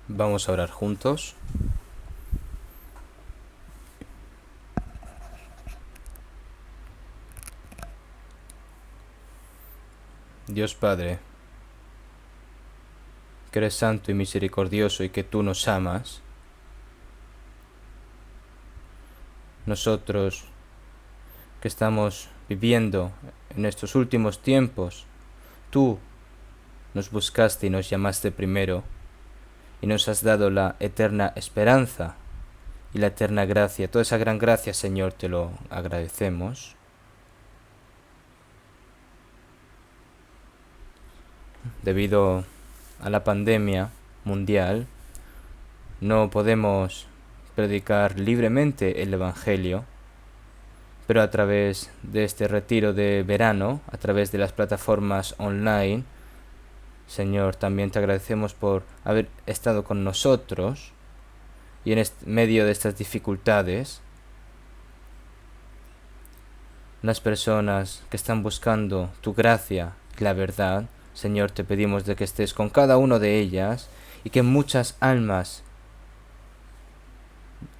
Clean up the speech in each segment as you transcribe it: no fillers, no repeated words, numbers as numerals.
Vamos a orar juntos. Dios Padre, que eres santo y misericordioso y que tú nos amas, nosotros que estamos viviendo en estos últimos tiempos, tú nos buscaste y nos llamaste primero y nos has dado la eterna esperanza y la eterna gracia. Toda esa gran gracia, Señor, te lo agradecemos. Debido a la pandemia mundial, no podemos predicar libremente el Evangelio, pero a través de este retiro de verano, a través de las plataformas online, Señor, también te agradecemos por haber estado con nosotros y en medio de estas dificultades, las personas que están buscando tu gracia y la verdad, Señor, te pedimos de que estés con cada una de ellas y que muchas almas,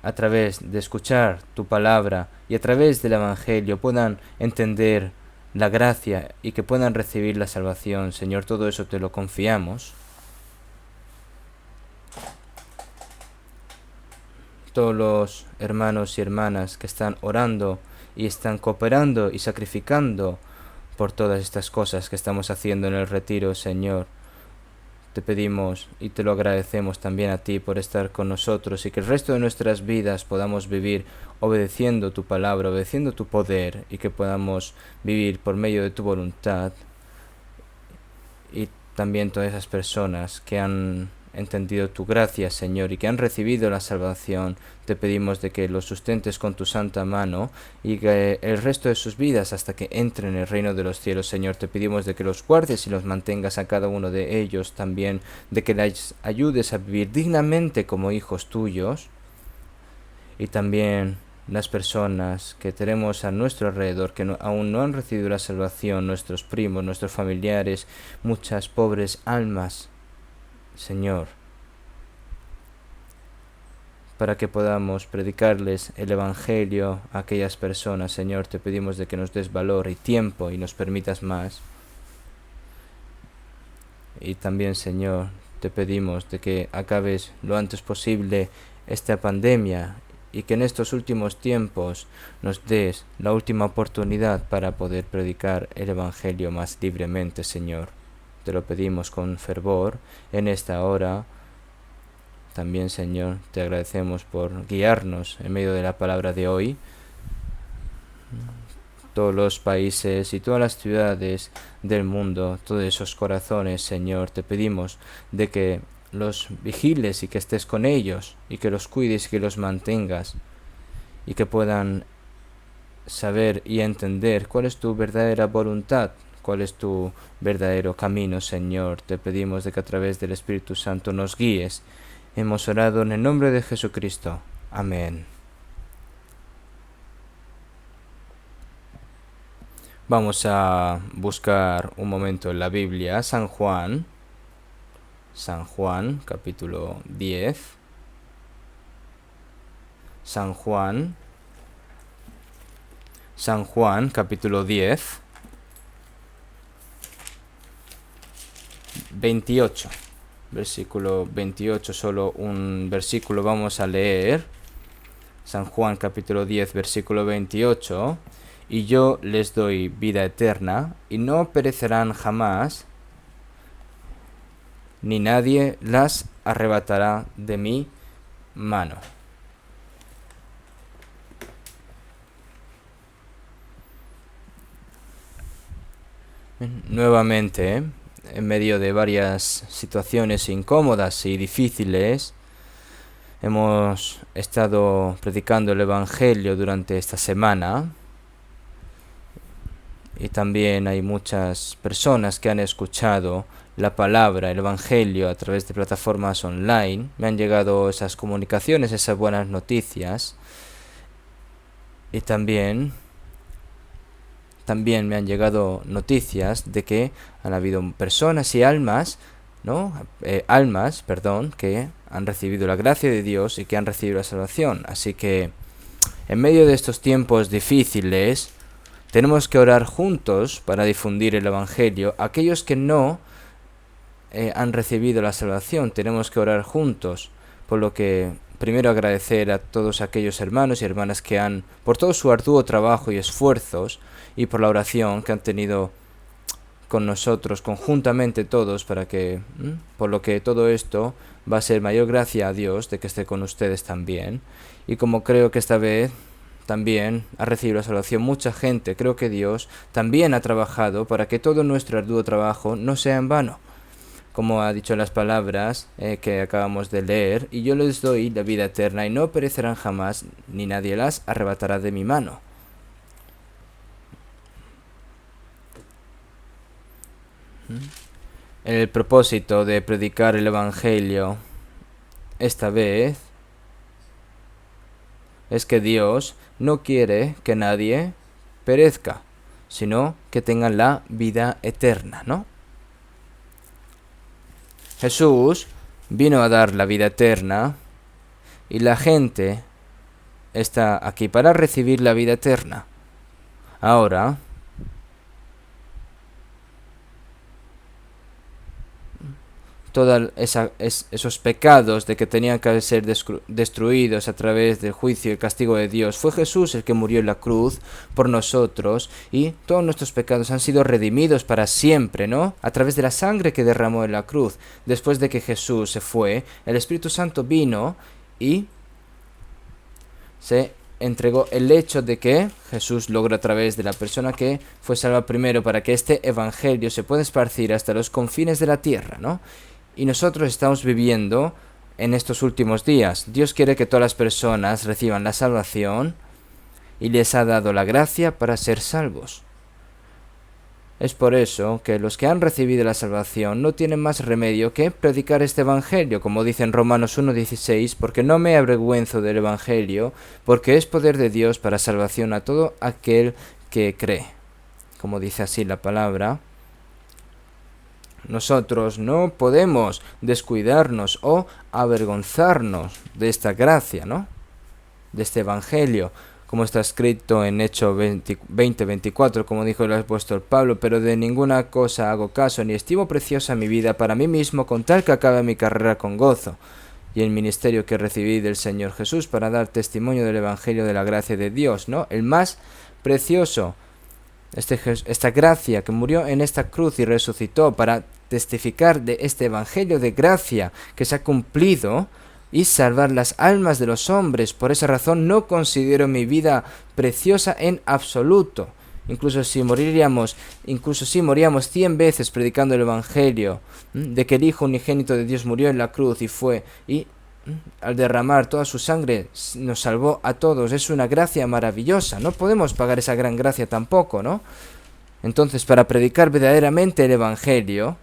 a través de escuchar tu palabra y a través del Evangelio, puedan entender la gracia y que puedan recibir la salvación. Señor, todo eso te lo confiamos. Todos los hermanos y hermanas que están orando y están cooperando y sacrificando por todas estas cosas que estamos haciendo en el retiro, Señor, te pedimos y te lo agradecemos también a ti por estar con nosotros y que el resto de nuestras vidas podamos vivir obedeciendo tu palabra, obedeciendo tu poder y que podamos vivir por medio de tu voluntad. Y también todas esas personas que han entendido tu gracia, Señor, y que han recibido la salvación, te pedimos de que los sustentes con tu santa mano y que el resto de sus vidas hasta que entren en el reino de los cielos, Señor, te pedimos de que los guardes y los mantengas a cada uno de ellos, también de que les ayudes a vivir dignamente como hijos tuyos, y también las personas que tenemos a nuestro alrededor que aún no han recibido la salvación, nuestros primos, nuestros familiares, muchas pobres almas, Señor, para que podamos predicarles el Evangelio a aquellas personas. Señor, te pedimos de que nos des valor y tiempo y nos permitas más. Y también, Señor, te pedimos de que acabes lo antes posible esta pandemia y que en estos últimos tiempos nos des la última oportunidad para poder predicar el Evangelio más libremente, Señor. Te lo pedimos con fervor en esta hora. También, Señor, te agradecemos por guiarnos en medio de la palabra de hoy. Todos los países y todas las ciudades del mundo, todos esos corazones, Señor, te pedimos de que los vigiles y que estés con ellos y que los cuides y que los mantengas y que puedan saber y entender cuál es tu verdadera voluntad, cuál es tu verdadero camino, Señor. Te pedimos de que a través del Espíritu Santo nos guíes. Hemos orado en el nombre de Jesucristo. Amén. Vamos a buscar un momento en la Biblia, San Juan, capítulo 10. San Juan, capítulo 10, 28. Versículo 28, solo un versículo vamos a leer. San Juan capítulo 10, versículo 28. Y yo les doy vida eterna, y no perecerán jamás, ni nadie las arrebatará de mi mano. Nuevamente, en medio de varias situaciones incómodas y difíciles, hemos estado predicando el Evangelio durante esta semana y también hay muchas personas que han escuchado la palabra, el Evangelio a través de plataformas online. Me han llegado esas comunicaciones, esas buenas noticias y también me han llegado noticias de que han habido personas y almas ¿no? Almas, perdón, que han recibido la gracia de Dios y que han recibido la salvación. Así que en medio de estos tiempos difíciles tenemos que orar juntos para difundir el Evangelio. Aquellos que no han recibido la salvación, tenemos que orar juntos, por lo que primero agradecer a todos aquellos hermanos y hermanas que han, por todo su arduo trabajo y esfuerzos, y por la oración que han tenido con nosotros conjuntamente todos, para que, por lo que todo esto va a ser mayor gracia a Dios de que esté con ustedes también. Y como creo que esta vez también ha recibido la salvación mucha gente, creo que Dios también ha trabajado para que todo nuestro arduo trabajo no sea en vano, como ha dicho las palabras que acabamos de leer, y yo les doy la vida eterna y no perecerán jamás, ni nadie las arrebatará de mi mano. El propósito de predicar el Evangelio esta vez es que Dios no quiere que nadie perezca, sino que tengan la vida eterna, ¿no? Jesús vino a dar la vida eterna y la gente está aquí para recibir la vida eterna. Ahora, todos esos pecados de que tenían que ser destruidos a través del juicio y castigo de Dios, fue Jesús el que murió en la cruz por nosotros, y todos nuestros pecados han sido redimidos para siempre, ¿no? A través de la sangre que derramó en la cruz. Después de que Jesús se fue, el Espíritu Santo vino y se entregó el hecho de que Jesús logró a través de la persona que fue salva primero, para que este evangelio se pueda esparcir hasta los confines de la tierra, ¿no? Y nosotros estamos viviendo en estos últimos días. Dios quiere que todas las personas reciban la salvación y les ha dado la gracia para ser salvos. Es por eso que los que han recibido la salvación no tienen más remedio que predicar este evangelio, como dice en Romanos 1:16, porque no me avergüenzo del evangelio, porque es poder de Dios para salvación a todo aquel que cree. Como dice así la palabra. Nosotros no podemos descuidarnos o avergonzarnos de esta gracia, ¿no? De este evangelio, como está escrito en Hechos 20:24, como dijo el apóstol Pablo: pero de ninguna cosa hago caso, ni estimo preciosa mi vida para mí mismo, con tal que acabe mi carrera con gozo, y el ministerio que recibí del Señor Jesús, para dar testimonio del evangelio de la gracia de Dios, ¿no? El más precioso, esta gracia que murió en esta cruz y resucitó para testificar de este evangelio de gracia que se ha cumplido y salvar las almas de los hombres. Por esa razón no considero mi vida preciosa en absoluto. Incluso si moríamos 100 veces predicando el evangelio de que el Hijo unigénito de Dios murió en la cruz y al derramar toda su sangre nos salvó a todos. Es una gracia maravillosa. No podemos pagar esa gran gracia tampoco, ¿no? Entonces, para predicar verdaderamente el evangelio,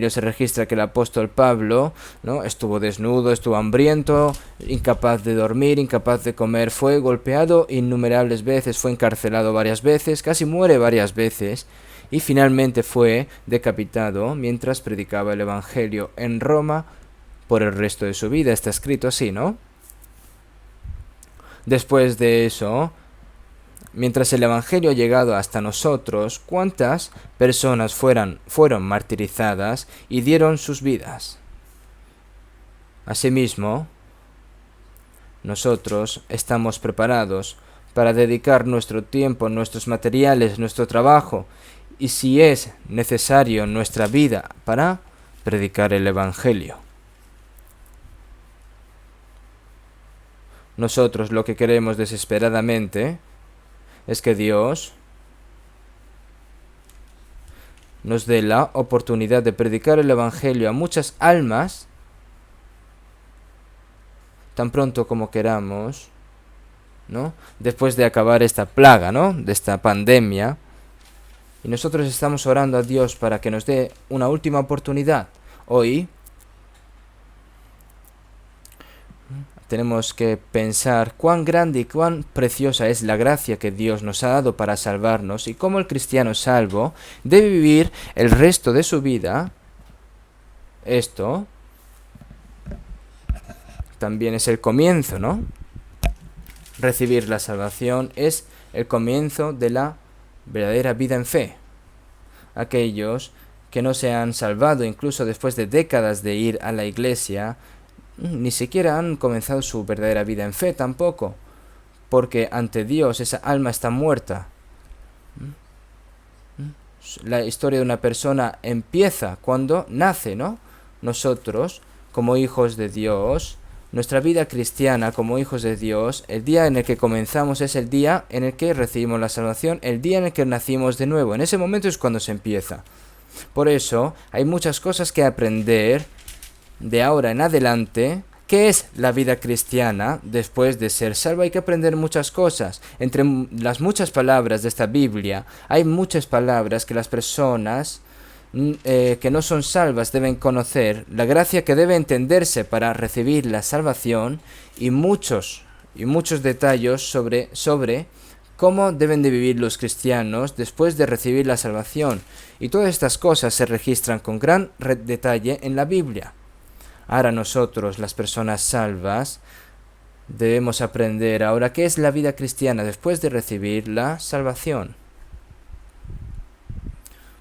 se registra que el apóstol Pablo, ¿no?, estuvo desnudo, estuvo hambriento, incapaz de dormir, incapaz de comer, fue golpeado innumerables veces, fue encarcelado varias veces, casi muere varias veces, y finalmente fue decapitado mientras predicaba el evangelio en Roma por el resto de su vida. Está escrito así, ¿no? Después de eso, mientras el evangelio ha llegado hasta nosotros, ¿cuántas personas fueron martirizadas y dieron sus vidas? Asimismo, nosotros estamos preparados para dedicar nuestro tiempo, nuestros materiales, nuestro trabajo, y si es necesario, nuestra vida, para predicar el evangelio. Nosotros lo que queremos desesperadamente es que Dios nos dé la oportunidad de predicar el evangelio a muchas almas tan pronto como queramos, ¿no? Después de acabar esta plaga, ¿no?, de esta pandemia. Y nosotros estamos orando a Dios para que nos dé una última oportunidad. Hoy tenemos que pensar cuán grande y cuán preciosa es la gracia que Dios nos ha dado para salvarnos y cómo el cristiano salvo debe vivir el resto de su vida. Esto también es el comienzo, ¿no? Recibir la salvación es el comienzo de la verdadera vida en fe. Aquellos que no se han salvado incluso después de décadas de ir a la iglesia, ni siquiera han comenzado su verdadera vida en fe tampoco, porque ante Dios esa alma está muerta. La historia de una persona empieza cuando nace, ¿no? Nosotros, como hijos de Dios, nuestra vida cristiana como hijos de Dios, el día en el que comenzamos es el día en el que recibimos la salvación, el día en el que nacimos de nuevo. En ese momento es cuando se empieza. Por eso hay muchas cosas que aprender de ahora en adelante. ¿Qué es la vida cristiana después de ser salvo? Hay que aprender muchas cosas. Entre las muchas palabras de esta Biblia, hay muchas palabras que las personas que no son salvas deben conocer, la gracia que debe entenderse para recibir la salvación y muchos detalles sobre cómo deben de vivir los cristianos después de recibir la salvación. Y todas estas cosas se registran con gran detalle en la Biblia. Ahora nosotros, las personas salvas, debemos aprender ahora qué es la vida cristiana después de recibir la salvación.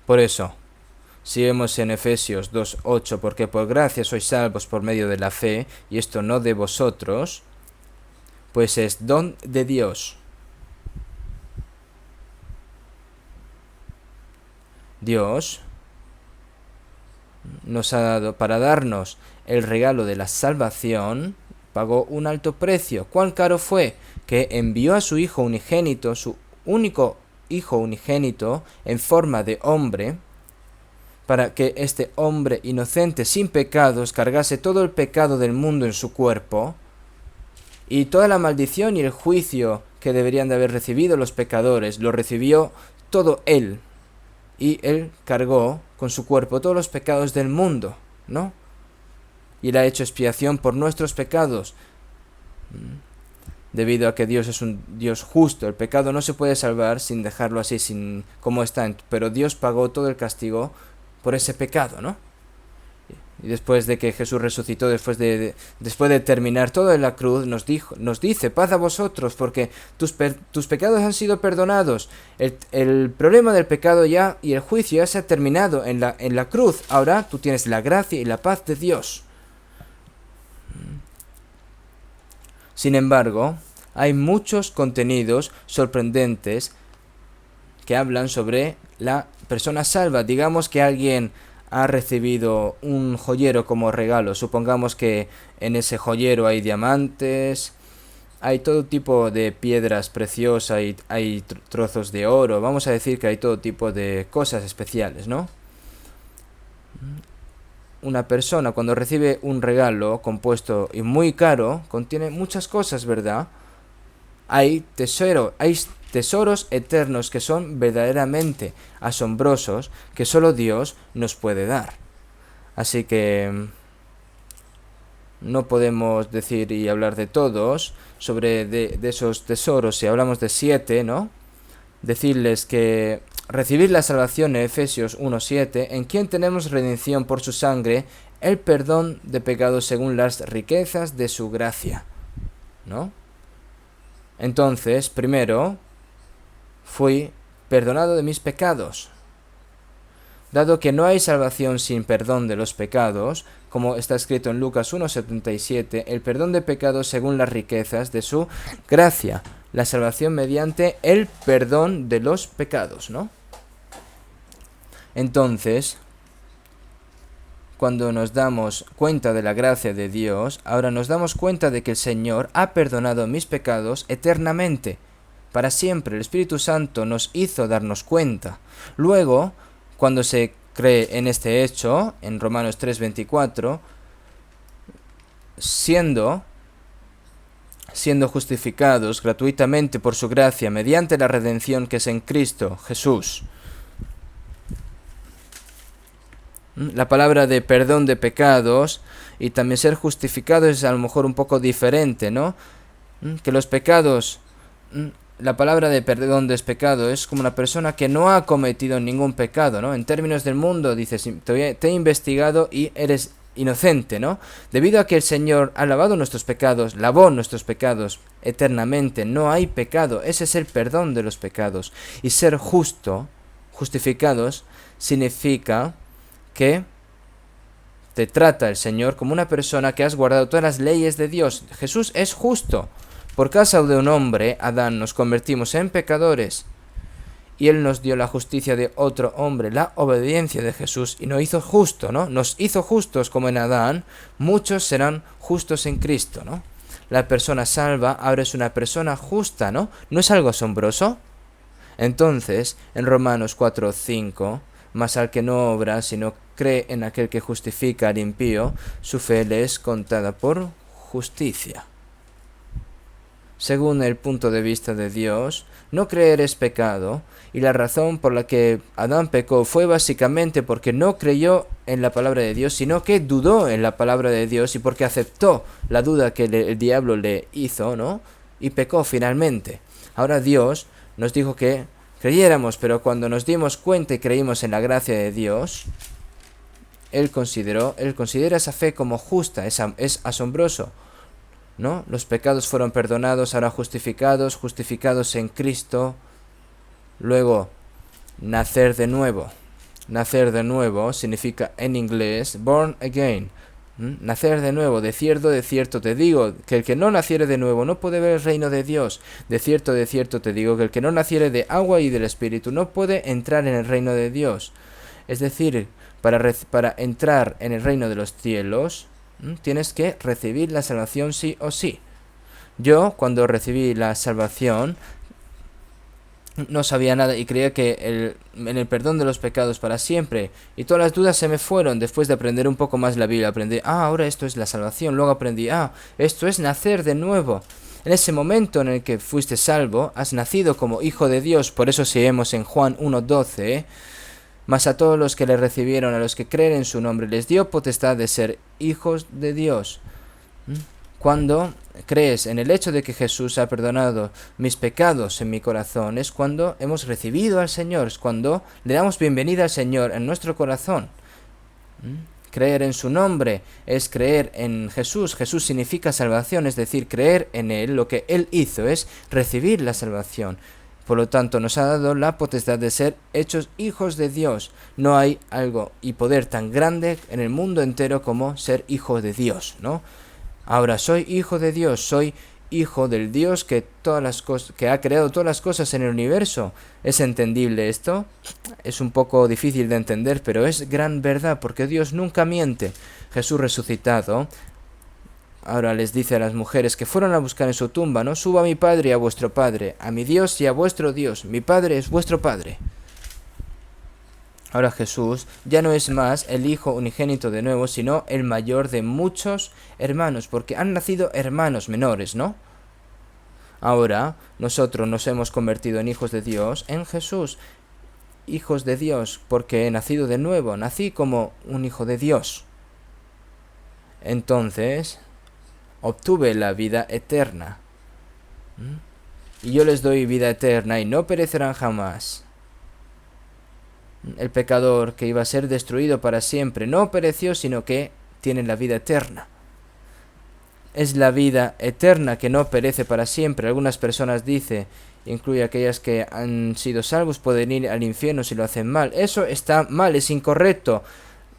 Por eso, si vemos en Efesios 2:8, porque por gracia sois salvos por medio de la fe, y esto no de vosotros, pues es don de Dios. Dios nos ha dado, para darnos el regalo de la salvación, pagó un alto precio. ¿Cuán caro fue? Que envió a su Hijo unigénito, su único Hijo unigénito, en forma de hombre, para que este hombre inocente, sin pecados, cargase todo el pecado del mundo en su cuerpo, y toda la maldición y el juicio que deberían de haber recibido los pecadores, lo recibió todo él, y él cargó con su cuerpo todos los pecados del mundo, ¿no? Y él ha hecho expiación por nuestros pecados, debido a que Dios es un Dios justo. El pecado no se puede salvar sin dejarlo así, sin como está, pero Dios pagó todo el castigo por ese pecado, ¿no? Y después de que Jesús resucitó, después de terminar todo en la cruz, nos dice, paz a vosotros, porque tus pecados han sido perdonados. El problema del pecado ya y el juicio ya se ha terminado en la cruz. Ahora tú tienes la gracia y la paz de Dios. Sin embargo, hay muchos contenidos sorprendentes que hablan sobre la persona salva. Digamos que alguien ha recibido un joyero como regalo. Supongamos que en ese joyero hay diamantes, hay todo tipo de piedras preciosas, hay trozos de oro. Vamos a decir que hay todo tipo de cosas especiales, ¿no? Una persona cuando recibe un regalo compuesto y muy caro, contiene muchas cosas, ¿verdad? Hay tesoros eternos que son verdaderamente asombrosos, que solo Dios nos puede dar. Así que no podemos decir y hablar de todos sobre de esos tesoros. Si hablamos de 7, ¿no? Decirles que recibir la salvación en Efesios 1:7, en quien tenemos redención por su sangre, el perdón de pecados según las riquezas de su gracia, ¿no? Entonces, primero, fui perdonado de mis pecados. Dado que no hay salvación sin perdón de los pecados, como está escrito en Lucas 1:77, el perdón de pecados según las riquezas de su gracia. La salvación mediante el perdón de los pecados, ¿no? Entonces, cuando nos damos cuenta de la gracia de Dios, ahora nos damos cuenta de que el Señor ha perdonado mis pecados eternamente, para siempre. El Espíritu Santo nos hizo darnos cuenta. Luego, cuando se cree en este hecho, en Romanos 3:24, siendo justificados gratuitamente por su gracia mediante la redención que es en Cristo Jesús, La palabra de perdón de pecados y también ser justificado es a lo mejor un poco diferente, ¿no? Que los pecados, la palabra de perdón de pecado es como una persona que no ha cometido ningún pecado, ¿no? En términos del mundo, dices, te he investigado y eres inocente, ¿no? Debido a que el Señor ha lavado nuestros pecados, lavó nuestros pecados eternamente, no hay pecado, ese es el perdón de los pecados. Y ser justificados, significa que te trata el Señor como una persona que has guardado todas las leyes de Dios. Jesús es justo. Por causa de un hombre, Adán, nos convertimos en pecadores. Y Él nos dio la justicia de otro hombre, la obediencia de Jesús, y nos hizo justo, ¿no? Nos hizo justos como en Adán, muchos serán justos en Cristo, ¿no? La persona salva ahora es una persona justa, ¿no? ¿No es algo asombroso? Entonces, en Romanos 4:5, mas al que no obra, sino cree en aquel que justifica al impío, su fe le es contada por justicia. Según el punto de vista de Dios, no creer es pecado, y la razón por la que Adán pecó fue básicamente porque no creyó en la palabra de Dios, sino que dudó en la palabra de Dios y porque aceptó la duda que el diablo le hizo, ¿no? Y pecó finalmente. Ahora Dios nos dijo que creyéramos, pero cuando nos dimos cuenta y creímos en la gracia de Dios, Él considera esa fe como justa, es asombroso, ¿no? Los pecados fueron perdonados, ahora justificados en Cristo. Luego, nacer de nuevo. Nacer de nuevo significa en inglés born again. Nacer de nuevo, de cierto te digo, que el que no naciere de nuevo no puede ver el reino de Dios. De cierto te digo, que el que no naciere de agua y del Espíritu no puede entrar en el reino de Dios. Es decir, para entrar en el reino de los cielos, tienes que recibir la salvación sí o sí. Yo, cuando recibí la salvación, no sabía nada y creía que en el perdón de los pecados para siempre. Y todas las dudas se me fueron después de aprender un poco más la Biblia. Aprendí, ahora esto es la salvación. Luego aprendí, esto es nacer de nuevo. En ese momento en el que fuiste salvo, has nacido como hijo de Dios. Por eso si vemos en Juan 1:12, mas a todos los que le recibieron, a los que creen en su nombre, les dio potestad de ser hijos de Dios. Cuando crees en el hecho de que Jesús ha perdonado mis pecados en mi corazón, es cuando hemos recibido al Señor, es cuando le damos bienvenida al Señor en nuestro corazón. Creer en su nombre es creer en Jesús. Jesús significa salvación, es decir, creer en Él. Lo que Él hizo es recibir la salvación. Por lo tanto, nos ha dado la potestad de ser hechos hijos de Dios. No hay algo y poder tan grande en el mundo entero como ser hijo de Dios, ¿no? Ahora soy hijo de Dios, soy hijo del Dios que ha creado todas las cosas en el universo. ¿Es entendible esto? Es un poco difícil de entender, pero es gran verdad, porque Dios nunca miente. Jesús resucitado ahora les dice a las mujeres que fueron a buscar en su tumba, ¿no? Suba a mi Padre y a vuestro Padre, a mi Dios y a vuestro Dios. Mi Padre es vuestro Padre. Ahora Jesús ya no es más el Hijo unigénito de nuevo, sino el mayor de muchos hermanos, porque han nacido hermanos menores, ¿no? Ahora nosotros nos hemos convertido en hijos de Dios en Jesús. Hijos de Dios, porque he nacido de nuevo, nací como un hijo de Dios. Entonces obtuve la vida eterna. Y yo les doy vida eterna y no perecerán jamás. El pecador que iba a ser destruido para siempre no pereció, sino que tiene la vida eterna. Es la vida eterna que no perece para siempre. Algunas personas dicen, incluye aquellas que han sido salvos, pueden ir al infierno si lo hacen mal. Eso está mal, es incorrecto.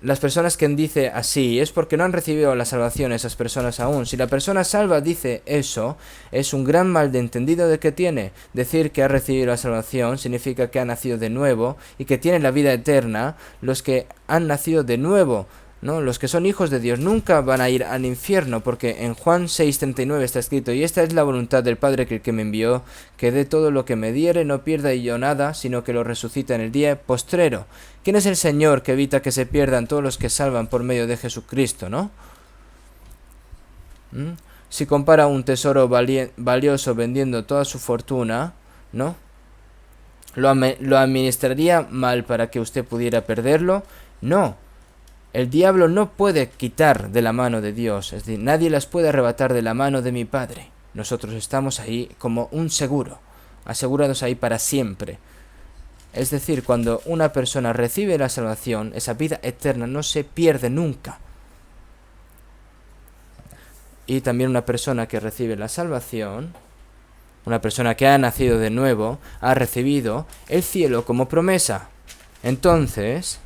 Las personas que dicen así es porque no han recibido la salvación, esas personas aún. Si la persona salva dice eso, es un gran malentendido de que tiene. Decir que ha recibido la salvación significa que ha nacido de nuevo y que tiene la vida eterna. Los que han nacido de nuevo, ¿no? Los que son hijos de Dios nunca van a ir al infierno, porque en Juan 6:39 está escrito, y esta es la voluntad del Padre que me envió, que de todo lo que me diere no pierda yo nada, sino que lo resucita en el día postrero. ¿Quién es el Señor que evita que se pierdan todos los que salvan por medio de Jesucristo, no? Si compara un tesoro valioso vendiendo toda su fortuna, ¿no? ¿Lo administraría mal para que usted pudiera perderlo? No. El diablo no puede quitar de la mano de Dios, es decir, nadie las puede arrebatar de la mano de mi Padre. Nosotros estamos ahí como un seguro, asegurados ahí para siempre. Es decir, cuando una persona recibe la salvación, esa vida eterna no se pierde nunca. Y también una persona que recibe la salvación, una persona que ha nacido de nuevo, ha recibido el cielo como promesa. Entonces,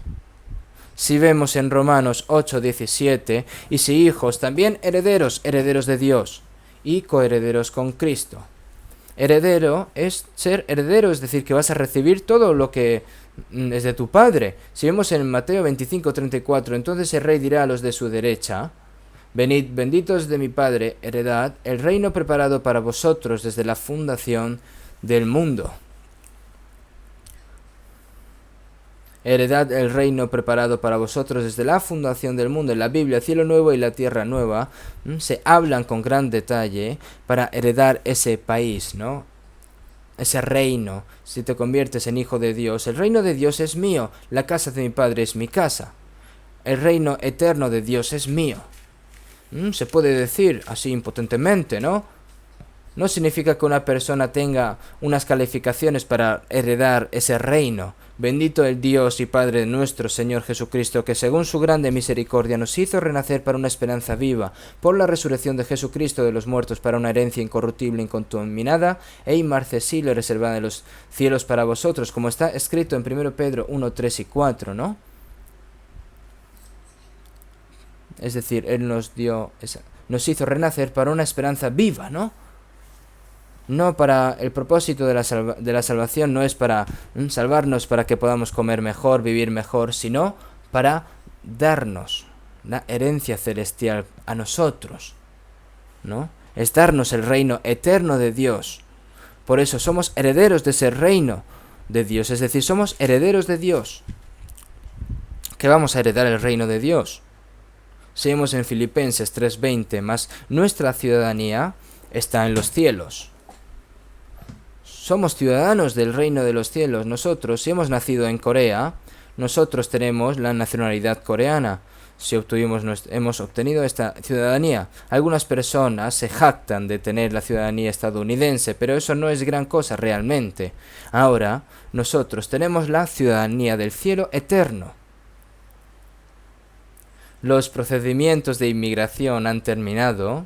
si vemos en Romanos 8:17, y si hijos, también herederos, herederos de Dios, y coherederos con Cristo. Heredero es ser heredero, es decir, que vas a recibir todo lo que es de tu Padre. Si vemos en Mateo 25:34, entonces el rey dirá a los de su derecha: venid, benditos de mi Padre, heredad el reino preparado para vosotros desde la fundación del mundo. Heredad el reino preparado para vosotros desde la fundación del mundo. En la Biblia, el cielo nuevo y la tierra nueva se hablan con gran detalle para heredar ese país, ¿no? Ese reino, si te conviertes en hijo de Dios. El reino de Dios es mío, la casa de mi Padre es mi casa. El reino eterno de Dios es mío. Se puede decir así impotentemente, ¿no? No significa que una persona tenga unas calificaciones para heredar ese reino. Bendito el Dios y Padre de nuestro Señor Jesucristo, que según su grande misericordia nos hizo renacer para una esperanza viva, por la resurrección de Jesucristo de los muertos, para una herencia incorruptible, incontaminada e inmarcesible, reservada en los cielos para vosotros, como está escrito en 1 Pedro 1, 3 y 4, ¿no? Es decir, Él nos hizo renacer para una esperanza viva, ¿no? No para el propósito de la salvación, no es para salvarnos para que podamos comer mejor, vivir mejor, sino para darnos la herencia celestial a nosotros, ¿no? Es darnos el reino eterno de Dios. Por eso somos herederos de ese reino de Dios, es decir, somos herederos de Dios. ¿Qué vamos a heredar el reino de Dios? Seguimos en Filipenses 3:20, más nuestra ciudadanía está en los cielos. Somos ciudadanos del reino de los cielos. Nosotros, si hemos nacido en Corea, nosotros tenemos la nacionalidad coreana. Si hemos obtenido esta ciudadanía. Algunas personas se jactan de tener la ciudadanía estadounidense, pero eso no es gran cosa realmente. Ahora, nosotros tenemos la ciudadanía del cielo eterno. Los procedimientos de inmigración han terminado.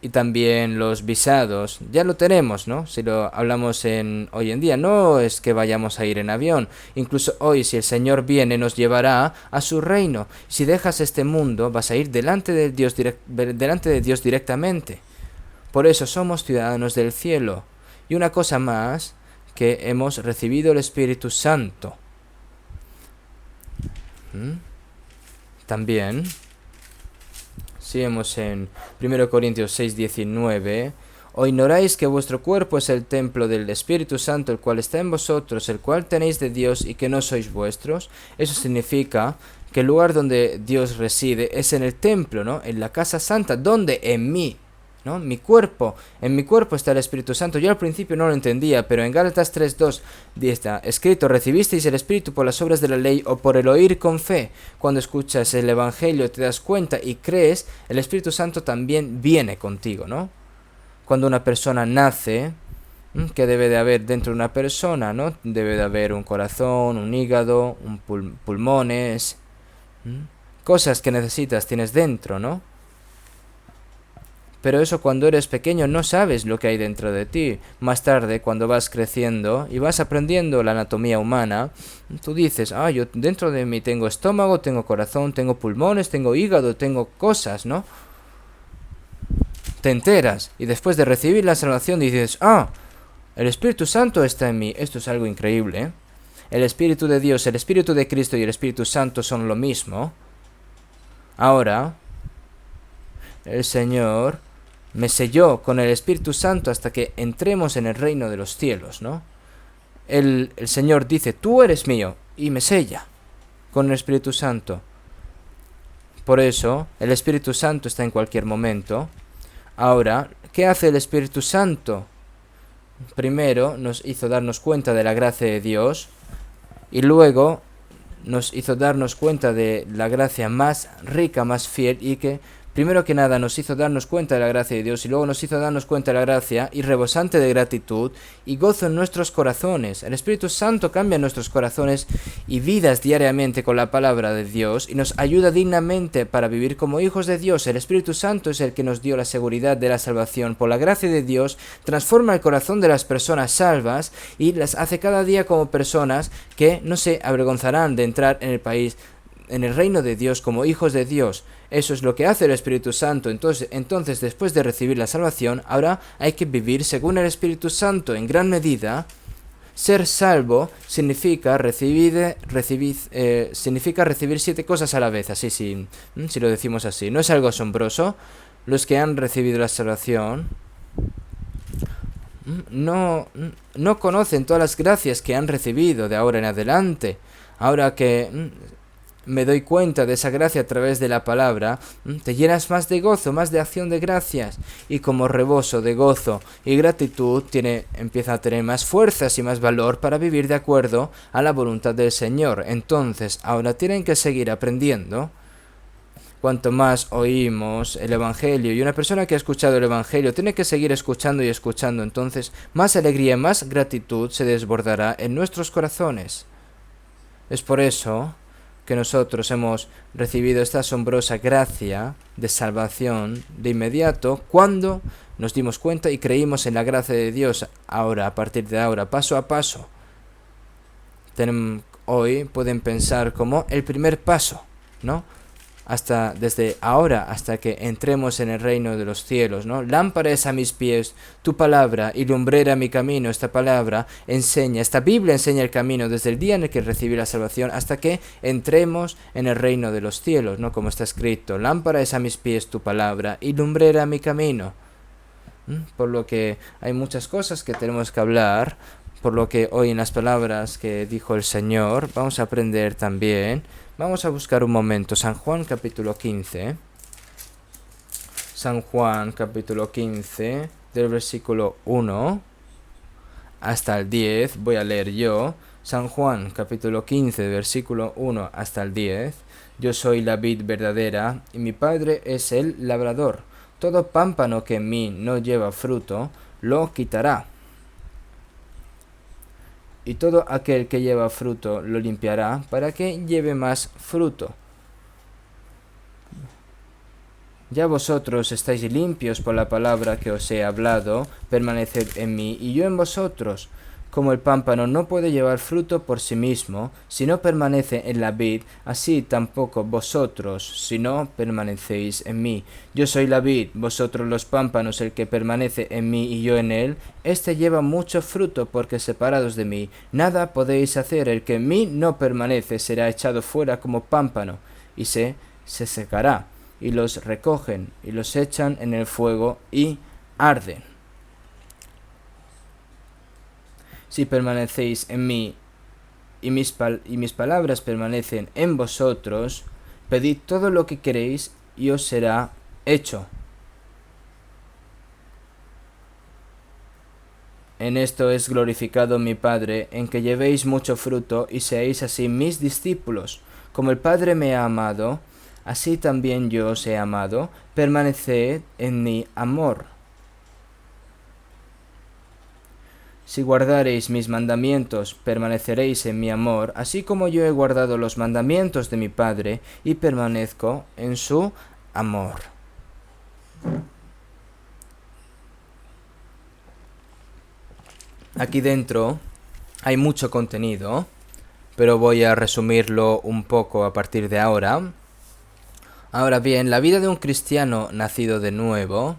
Y también los visados, ya lo tenemos, ¿no? Si lo hablamos hoy en día, no es que vayamos a ir en avión. Incluso hoy, si el Señor viene, nos llevará a su reino. Si dejas este mundo, vas a ir delante de Dios directamente. Por eso somos ciudadanos del cielo. Y una cosa más, que hemos recibido el Espíritu Santo. También, si vemos en 1 Corintios 6:19, ¿o ignoráis que vuestro cuerpo es el templo del Espíritu Santo, el cual está en vosotros, el cual tenéis de Dios y que no sois vuestros? Eso significa que el lugar donde Dios reside es en el templo, ¿no? En la casa santa, donde en mí, ¿no? En mi cuerpo está el Espíritu Santo. Yo al principio no lo entendía, pero en Gálatas 3:2 está escrito: recibisteis el Espíritu por las obras de la ley o por el oír con fe. Cuando escuchas el Evangelio, te das cuenta y crees, el Espíritu Santo también viene contigo, ¿no? Cuando una persona nace, ¿qué debe de haber dentro de una persona, no? Debe de haber un corazón, un hígado, pulmones, cosas que necesitas, tienes dentro, ¿no? Pero eso cuando eres pequeño no sabes lo que hay dentro de ti. Más tarde, cuando vas creciendo y vas aprendiendo la anatomía humana, tú dices: yo dentro de mí tengo estómago, tengo corazón, tengo pulmones, tengo hígado, tengo cosas, ¿no? Te enteras y después de recibir la salvación dices: el Espíritu Santo está en mí. Esto es algo increíble, ¿eh? El Espíritu de Dios, el Espíritu de Cristo y el Espíritu Santo son lo mismo. Ahora, el Señor me selló con el Espíritu Santo hasta que entremos en el reino de los cielos, ¿no? El Señor dice: tú eres mío, y me sella con el Espíritu Santo. Por eso, el Espíritu Santo está en cualquier momento. Ahora, ¿qué hace el Espíritu Santo? Primero nos hizo darnos cuenta de la gracia de Dios, y luego nos hizo darnos cuenta de la gracia más rica, más fiel, y que primero que nada nos hizo darnos cuenta de la gracia de Dios y luego nos hizo darnos cuenta de la gracia y rebosante de gratitud y gozo en nuestros corazones. El Espíritu Santo cambia nuestros corazones y vidas diariamente con la palabra de Dios y nos ayuda dignamente para vivir como hijos de Dios. El Espíritu Santo es el que nos dio la seguridad de la salvación. Por la gracia de Dios transforma el corazón de las personas salvas y las hace cada día como personas que no se avergonzarán de entrar en el país, en el reino de Dios, como hijos de Dios. Eso es lo que hace el Espíritu Santo. Entonces, después de recibir la salvación, ahora hay que vivir según el Espíritu Santo. En gran medida, ser salvo significa recibir 7 cosas a la vez, así si lo decimos así. ¿No es algo asombroso? Los que han recibido la salvación no conocen todas las gracias que han recibido de ahora en adelante. Ahora que me doy cuenta de esa gracia a través de la palabra, te llenas más de gozo, más de acción de gracias, y como reboso de gozo y gratitud empieza a tener más fuerzas y más valor para vivir de acuerdo a la voluntad del Señor. Entonces, ahora tienen que seguir aprendiendo. Cuanto más oímos el Evangelio, y una persona que ha escuchado el Evangelio tiene que seguir escuchando y escuchando, entonces más alegría y más gratitud se desbordará en nuestros corazones. Es por eso que nosotros hemos recibido esta asombrosa gracia de salvación de inmediato cuando nos dimos cuenta y creímos en la gracia de Dios. Ahora, a partir de ahora, paso a paso, hoy pueden pensar como el primer paso, ¿no? Desde ahora hasta que entremos en el reino de los cielos, ¿no? Lámpara es a mis pies tu palabra y lumbrera a mi camino. Esta palabra esta Biblia enseña el camino desde el día en el que recibí la salvación hasta que entremos en el reino de los cielos, ¿no? Como está escrito, lámpara es a mis pies tu palabra y lumbrera a mi camino. Por lo que hay muchas cosas que tenemos que hablar, por lo que hoy en las palabras que dijo el Señor vamos a aprender también. Vamos a buscar un momento San Juan capítulo 15. San Juan capítulo 15, del versículo 1 hasta el 10. Voy a leer yo. San Juan capítulo 15, versículo 1 hasta el 10. Yo soy la vid verdadera y mi Padre es el labrador. Todo pámpano que en mí no lleva fruto, lo quitará. Y todo aquel que lleva fruto lo limpiará para que lleve más fruto. Ya vosotros estáis limpios por la palabra que os he hablado, permaneced en mí y yo en vosotros. Como el pámpano no puede llevar fruto por sí mismo, si no permanece en la vid, así tampoco vosotros, si no permanecéis en mí. Yo soy la vid, vosotros los pámpanos, el que permanece en mí y yo en él, éste lleva mucho fruto, porque separados de mí, nada podéis hacer. El que en mí no permanece será echado fuera como pámpano, y se secará, y los recogen, y los echan en el fuego, y arden. Si permanecéis en mí y mis palabras permanecen en vosotros, pedid todo lo que queréis y os será hecho. En esto es glorificado mi Padre, en que llevéis mucho fruto y seáis así mis discípulos. Como el Padre me ha amado, así también yo os he amado. Permaneced en mi amor. Si guardareis mis mandamientos, permaneceréis en mi amor, así como yo he guardado los mandamientos de mi Padre, y permanezco en su amor. Aquí dentro hay mucho contenido, pero voy a resumirlo un poco a partir de ahora. Ahora bien, la vida de un cristiano nacido de nuevo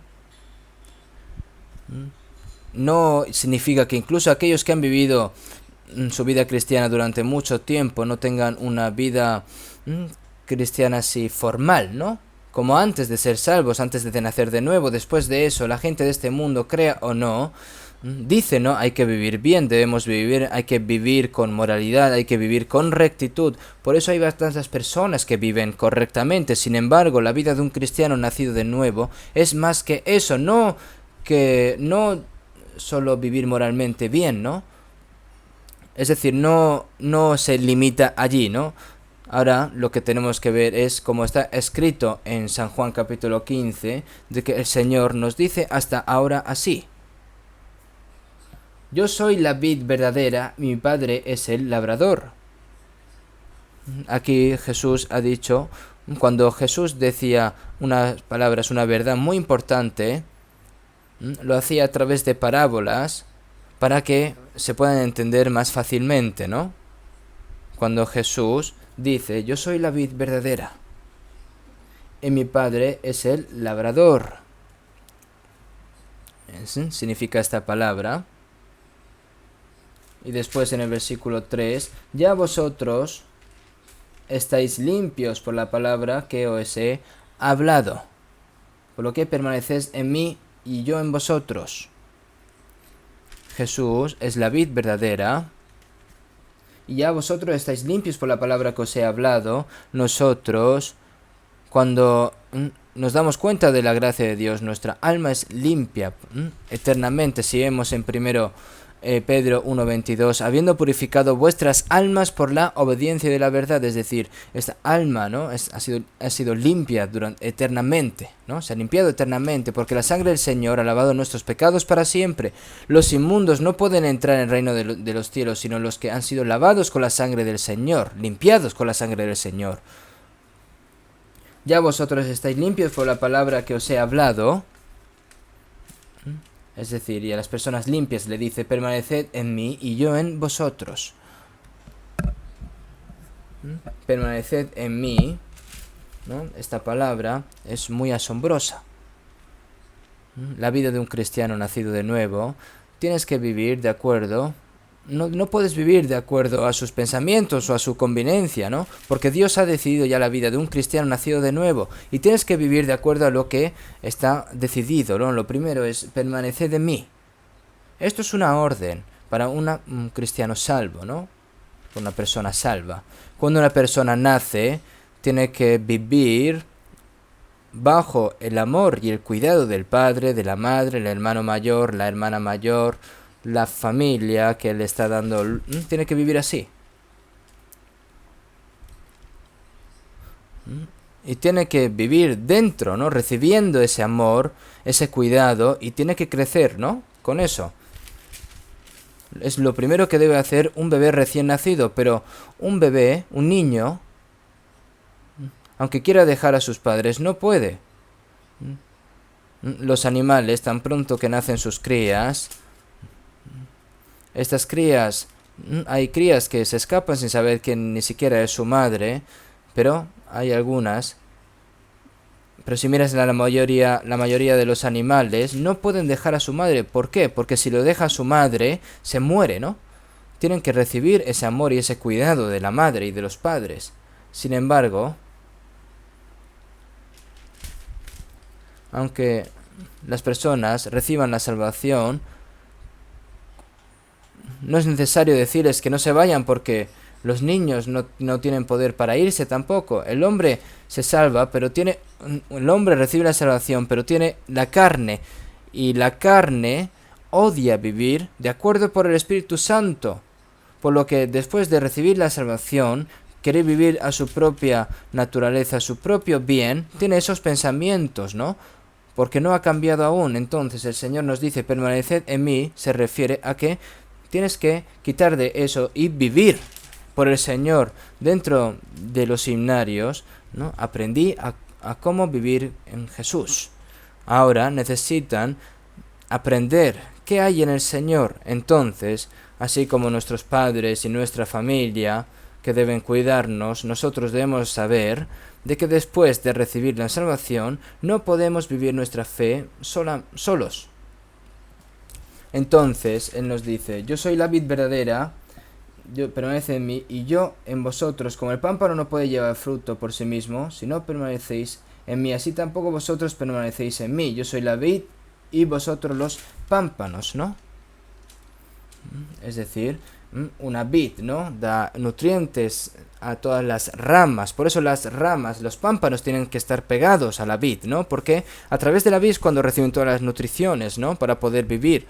no significa que incluso aquellos que han vivido su vida cristiana durante mucho tiempo no tengan una vida cristiana así formal, ¿no? Como antes de ser salvos, antes de nacer de nuevo. Después de eso, la gente de este mundo, crea o no, dice, ¿no? Hay que vivir bien, hay que vivir con moralidad, hay que vivir con rectitud. Por eso hay bastantes personas que viven correctamente. Sin embargo, la vida de un cristiano nacido de nuevo es más que eso, no solo vivir moralmente bien, ¿no? Es decir, no se limita allí, ¿no? Ahora lo que tenemos que ver es, como está escrito en San Juan capítulo 15, de que el Señor nos dice hasta ahora así: yo soy la vid verdadera, mi Padre es el labrador. Aquí Jesús ha dicho, cuando Jesús decía unas palabras, una verdad muy importante, lo hacía a través de parábolas para que se puedan entender más fácilmente, ¿no? Cuando Jesús dice, yo soy la vid verdadera y mi Padre es el labrador. Significa esta palabra. Y después en el versículo 3, ya vosotros estáis limpios por la palabra que os he hablado, por lo que permanecéis en mí y yo en vosotros. Jesús es la vid verdadera, y ya vosotros estáis limpios por la palabra que os he hablado. Nosotros, cuando nos damos cuenta de la gracia de Dios, nuestra alma es limpia eternamente. Si vemos en primero Pedro 1:22, habiendo purificado vuestras almas por la obediencia de la verdad, es decir, esta alma, ¿no? ha sido limpia eternamente, ¿no? Se ha limpiado eternamente, porque la sangre del Señor ha lavado nuestros pecados para siempre. Los inmundos no pueden entrar en el reino de los cielos, sino los que han sido lavados con la sangre del Señor, limpiados con la sangre del Señor. Ya vosotros estáis limpios por la palabra que os he hablado. Es decir, y a las personas limpias le dice, permaneced en mí y yo en vosotros. Permaneced en mí, ¿no? Esta palabra es muy asombrosa. La vida de un cristiano nacido de nuevo, tienes que vivir de acuerdo. No puedes vivir de acuerdo a sus pensamientos o a su conveniencia, ¿no? Porque Dios ha decidido ya la vida de un cristiano nacido de nuevo. Y tienes que vivir de acuerdo a lo que está decidido, ¿no? Lo primero es permanecer en mí. Esto es una orden para un cristiano salvo, ¿no? Una persona salva. Cuando una persona nace, tiene que vivir bajo el amor y el cuidado del padre, de la madre, el hermano mayor, la hermana mayor, la familia que le está dando, tiene que vivir así. Y tiene que vivir dentro, ¿no? Recibiendo ese amor, ese cuidado, y tiene que crecer, ¿no? Con eso. Es lo primero que debe hacer un bebé recién nacido, pero un bebé, un niño, aunque quiera dejar a sus padres, no puede. Los animales, tan pronto que nacen sus crías, estas crías, hay crías que se escapan sin saber que ni siquiera es su madre, pero hay algunas. Pero si miras la mayoría de los animales, no pueden dejar a su madre. ¿Por qué? Porque si lo deja a su madre, se muere, ¿no? Tienen que recibir ese amor y ese cuidado de la madre y de los padres. Sin embargo, aunque las personas reciban la salvación, no es necesario decirles que no se vayan, porque los niños no tienen poder para irse tampoco. El hombre se salva, pero el hombre recibe la salvación, pero tiene la carne, y la carne odia vivir de acuerdo por el Espíritu Santo, por lo que después de recibir la salvación, quiere vivir a su propia naturaleza, a su propio bien, tiene esos pensamientos, ¿no? Porque no ha cambiado aún. Entonces el Señor nos dice, permaneced en mí, se refiere a que tienes que quitar de eso y vivir por el Señor. Dentro de los himnarios, ¿no? Aprendí a cómo vivir en Jesús. Ahora necesitan aprender qué hay en el Señor. Entonces, así como nuestros padres y nuestra familia que deben cuidarnos, nosotros debemos saber de que después de recibir la salvación no podemos vivir nuestra fe solos. Entonces Él nos dice, yo soy la vid verdadera, permanece en mí y yo en vosotros. Como el pámpano no puede llevar fruto por sí mismo si no permanecéis en mí, así tampoco vosotros permanecéis en mí. Yo soy la vid y vosotros los pámpanos, ¿no? Es decir, una vid, ¿no? Da nutrientes a todas las ramas. Por eso las ramas, los pámpanos tienen que estar pegados a la vid, ¿no? Porque a través de la vid es cuando reciben todas las nutriciones, ¿no? Para poder vivir.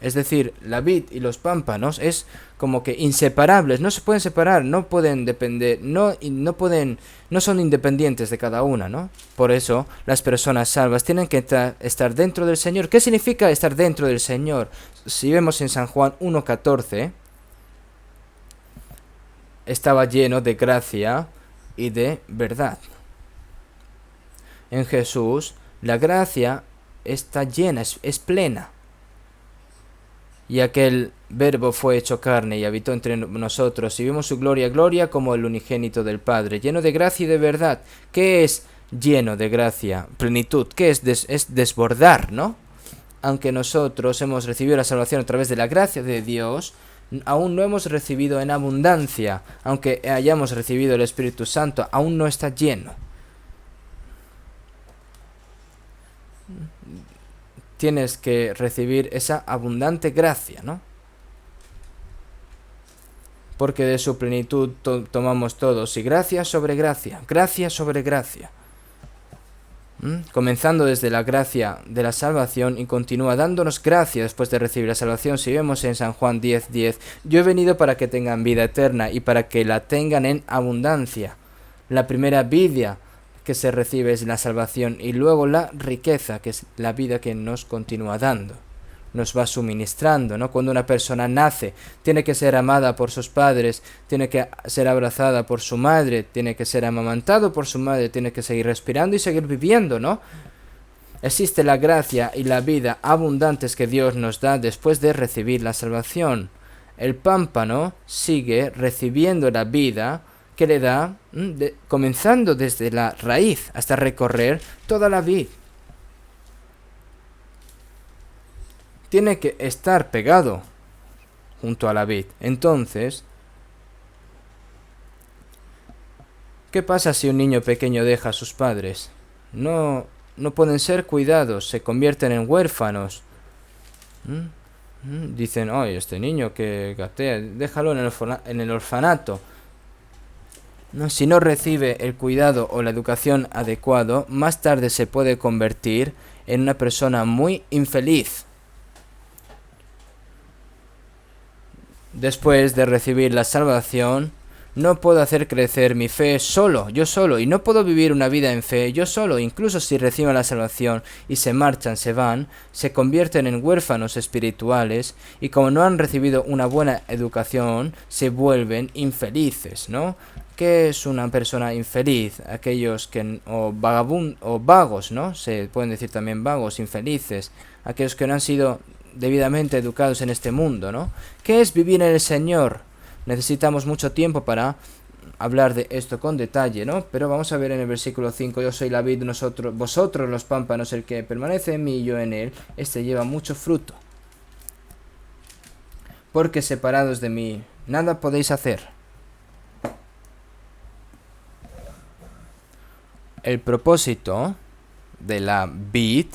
Es decir, la vid y los pámpanos es como que inseparables, no se pueden separar, no pueden depender, no son independientes de cada una, ¿no? Por eso las personas salvas tienen que estar dentro del Señor. ¿Qué significa estar dentro del Señor? Si vemos en San Juan 1:14, estaba lleno de gracia y de verdad. En Jesús, la gracia está llena, es plena. Y aquel Verbo fue hecho carne y habitó entre nosotros, y vimos su gloria, gloria como el unigénito del Padre, lleno de gracia y de verdad. ¿Qué es lleno de gracia? Plenitud. ¿Qué es? Es desbordar, ¿no? Aunque nosotros hemos recibido la salvación a través de la gracia de Dios, aún no hemos recibido en abundancia. Aunque hayamos recibido el Espíritu Santo, aún no está lleno. Tienes que recibir esa abundante gracia, ¿no? Porque de su plenitud tomamos todos, y gracia sobre gracia, gracia sobre gracia. Comenzando desde la gracia de la salvación y continúa dándonos gracia después de recibir la salvación. Si vemos en San Juan 10:10, yo he venido para que tengan vida eterna y para que la tengan en abundancia. La primera vida que se recibe es la salvación, y luego la riqueza, que es la vida que nos continúa dando, nos va suministrando, ¿no? Cuando una persona nace, tiene que ser amada por sus padres, tiene que ser abrazada por su madre, tiene que ser amamantado por su madre, tiene que seguir respirando y seguir viviendo, ¿no? Existe la gracia y la vida abundantes que Dios nos da después de recibir la salvación. El pámpano sigue recibiendo la vida que le da, comenzando desde la raíz hasta recorrer toda la vid. Tiene que estar pegado junto a la vid. Entonces, ¿qué pasa si un niño pequeño deja a sus padres? No pueden ser cuidados, se convierten en huérfanos. Dicen, oye, este niño que gatea, déjalo en el orfanato. No, si no recibe el cuidado o la educación adecuado, más tarde se puede convertir en una persona muy infeliz. Después de recibir la salvación, no puedo hacer crecer mi fe yo solo, y no puedo vivir una vida en fe yo solo. Incluso si reciben la salvación y se marchan, se van, se convierten en huérfanos espirituales, y como no han recibido una buena educación, se vuelven infelices, ¿no? ¿Qué es una persona infeliz? Aquellos que o vagos, ¿no? Se pueden decir también vagos, infelices, aquellos que no han sido debidamente educados en este mundo, ¿no? ¿Qué es vivir en el Señor? Necesitamos mucho tiempo para hablar de esto con detalle, ¿no? Pero vamos a ver en el versículo 5, yo soy la vid, vosotros los pámpanos, el que permanece en mí y yo en él, este lleva mucho fruto. Porque separados de mí, nada podéis hacer. El propósito de la vid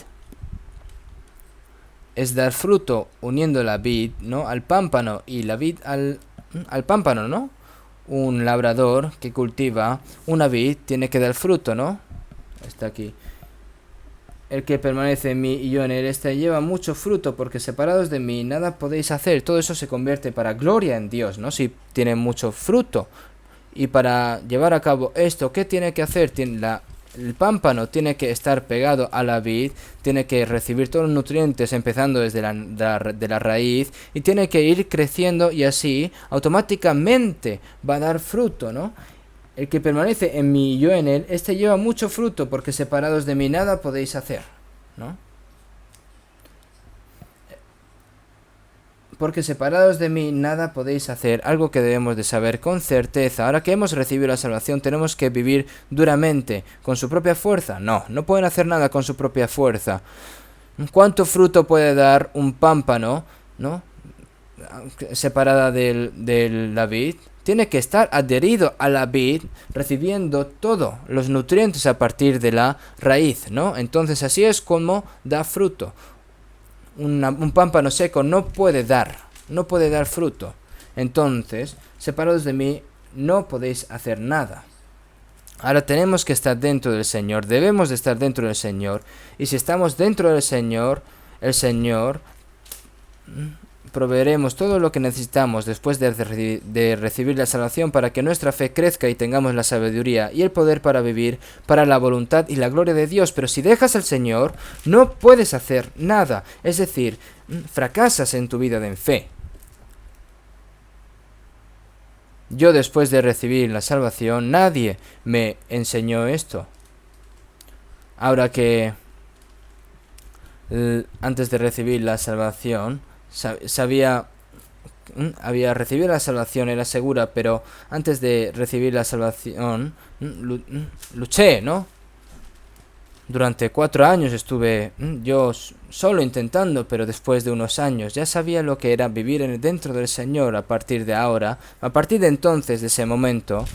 es dar fruto uniendo la vid, ¿no?, al pámpano, y la vid al pámpano, ¿no? Un labrador que cultiva una vid tiene que dar fruto, ¿no? Está aquí. El que permanece en mí y yo en él, este lleva mucho fruto, porque separados de mí nada podéis hacer. Todo eso se convierte para gloria en Dios, ¿no? Si tiene mucho fruto. Y para llevar a cabo esto, ¿qué tiene que hacer? El pámpano tiene que estar pegado a la vid, tiene que recibir todos los nutrientes empezando desde la raíz, y tiene que ir creciendo, y así automáticamente va a dar fruto, ¿no? El que permanece en mí y yo en él, este lleva mucho fruto, porque separados de mí nada podéis hacer, ¿no? Porque separados de mí nada podéis hacer, algo que debemos de saber con certeza. Ahora que hemos recibido la salvación, tenemos que vivir duramente, con su propia fuerza. No pueden hacer nada con su propia fuerza. ¿Cuánto fruto puede dar un pámpano, ¿no?, separada de la vid? Tiene que estar adherido a la vid, recibiendo todos los nutrientes a partir de la raíz, ¿no? Entonces así es como da fruto. Un pámpano seco no puede dar fruto. Entonces, separados de mí, no podéis hacer nada. Ahora tenemos que estar dentro del Señor, debemos de estar dentro del Señor, y si estamos dentro del Señor, el Señor proveeremos todo lo que necesitamos después de recibir la salvación para que nuestra fe crezca y tengamos la sabiduría y el poder para vivir para la voluntad y la gloria de Dios. Pero si dejas al Señor, no puedes hacer nada. Es decir, fracasas en tu vida de fe. Yo, después de recibir la salvación, nadie me enseñó esto. Ahora que antes de recibir la salvación había recibido la salvación, era segura, pero antes de recibir la salvación luché, ¿no? Durante 4 años estuve yo solo intentando, pero después de unos años ya sabía lo que era vivir dentro del Señor. A partir de ahora, a partir de entonces, de ese momento,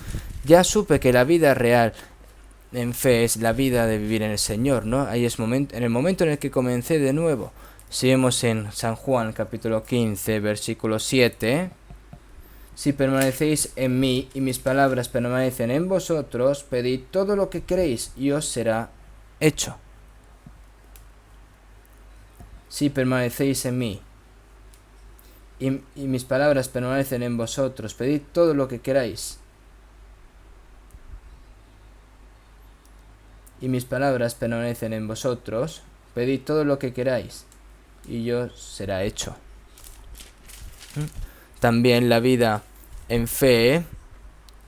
ya supe que la vida real en fe es la vida de vivir en el Señor, ¿no? Ahí es en el momento en el que comencé de nuevo. Si vemos en San Juan capítulo 15, versículo 7, si permanecéis en mí y mis palabras permanecen en vosotros, pedid todo lo que queréis y os será hecho. Si permanecéis en mí y mis palabras permanecen en vosotros, pedid todo lo que queráis. Y mis palabras permanecen en vosotros, pedid todo lo que queráis y os será hecho. También la vida en fe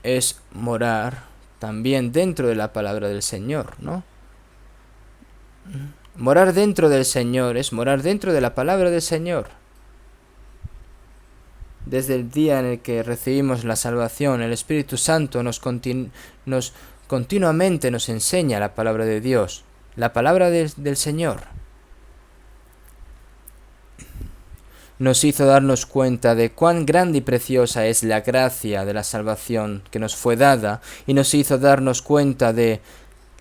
es morar también dentro de la palabra del Señor, ¿no? Morar dentro del Señor es morar dentro de la palabra del Señor. Desde el día en el que recibimos la salvación, el Espíritu Santo continuamente nos enseña la palabra de Dios, la palabra del Señor. Nos hizo darnos cuenta de cuán grande y preciosa es la gracia de la salvación que nos fue dada, y nos hizo darnos cuenta de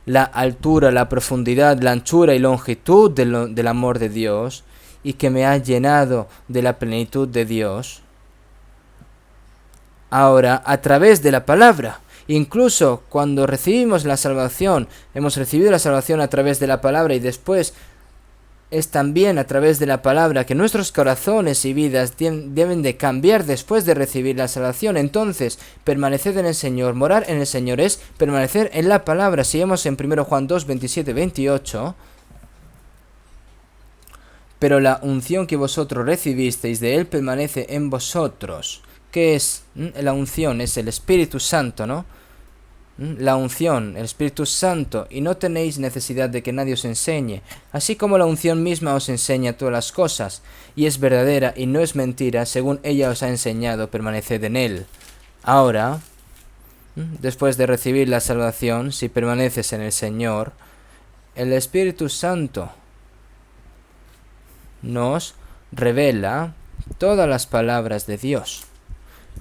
la altura, la profundidad, la anchura y longitud del amor de Dios, y que me ha llenado de la plenitud de Dios. Ahora, a través de la palabra, incluso cuando recibimos la salvación, hemos recibido la salvación a través de la palabra, y después es también a través de la palabra que nuestros corazones y vidas deben de cambiar después de recibir la salvación. Entonces, permaneced en el Señor. Morar en el Señor es permanecer en la palabra. Si vemos en 1 Juan 2, 27, 28... Pero la unción que vosotros recibisteis de Él permanece en vosotros. ¿Qué es la unción? Es el Espíritu Santo, ¿no? La unción, el Espíritu Santo, y no tenéis necesidad de que nadie os enseñe, así como la unción misma os enseña todas las cosas, y es verdadera y no es mentira, según ella os ha enseñado, permaneced en Él. Ahora, después de recibir la salvación, si permaneces en el Señor, el Espíritu Santo nos revela todas las palabras de Dios.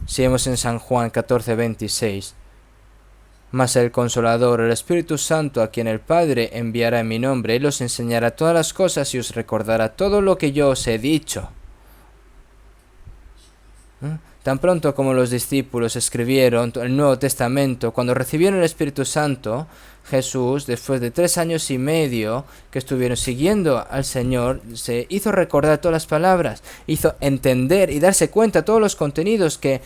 Si vemos en San Juan 14, 26, mas el Consolador, el Espíritu Santo, a quien el Padre enviará en mi nombre, Él os enseñará todas las cosas y os recordará todo lo que yo os he dicho. Tan pronto como los discípulos escribieron el Nuevo Testamento, cuando recibieron el Espíritu Santo, Jesús, después de 3 años y medio que estuvieron siguiendo al Señor, se hizo recordar todas las palabras, hizo entender y darse cuenta de todos los contenidos que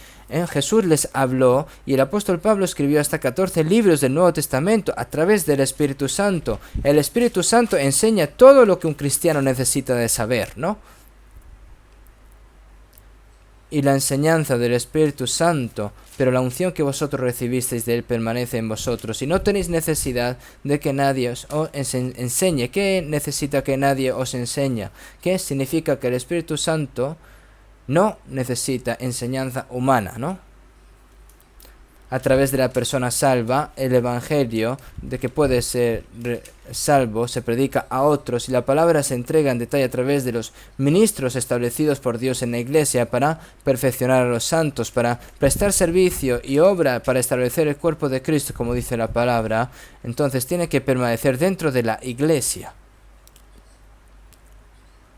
Jesús les habló, y el apóstol Pablo escribió hasta 14 libros del Nuevo Testamento a través del Espíritu Santo. El Espíritu Santo enseña todo lo que un cristiano necesita de saber, ¿no? Y la enseñanza del Espíritu Santo, pero la unción que vosotros recibisteis de Él permanece en vosotros, y no tenéis necesidad de que nadie os enseñe. ¿Qué necesita que nadie os enseñe? ¿Qué significa? Que el Espíritu Santo no necesita enseñanza humana, ¿no? A través de la persona salva, el Evangelio de que puede ser salvo se predica a otros, y la palabra se entrega en detalle a través de los ministros establecidos por Dios en la Iglesia para perfeccionar a los santos, para prestar servicio y obra para establecer el cuerpo de Cristo, como dice la palabra. Entonces tiene que permanecer dentro de la Iglesia.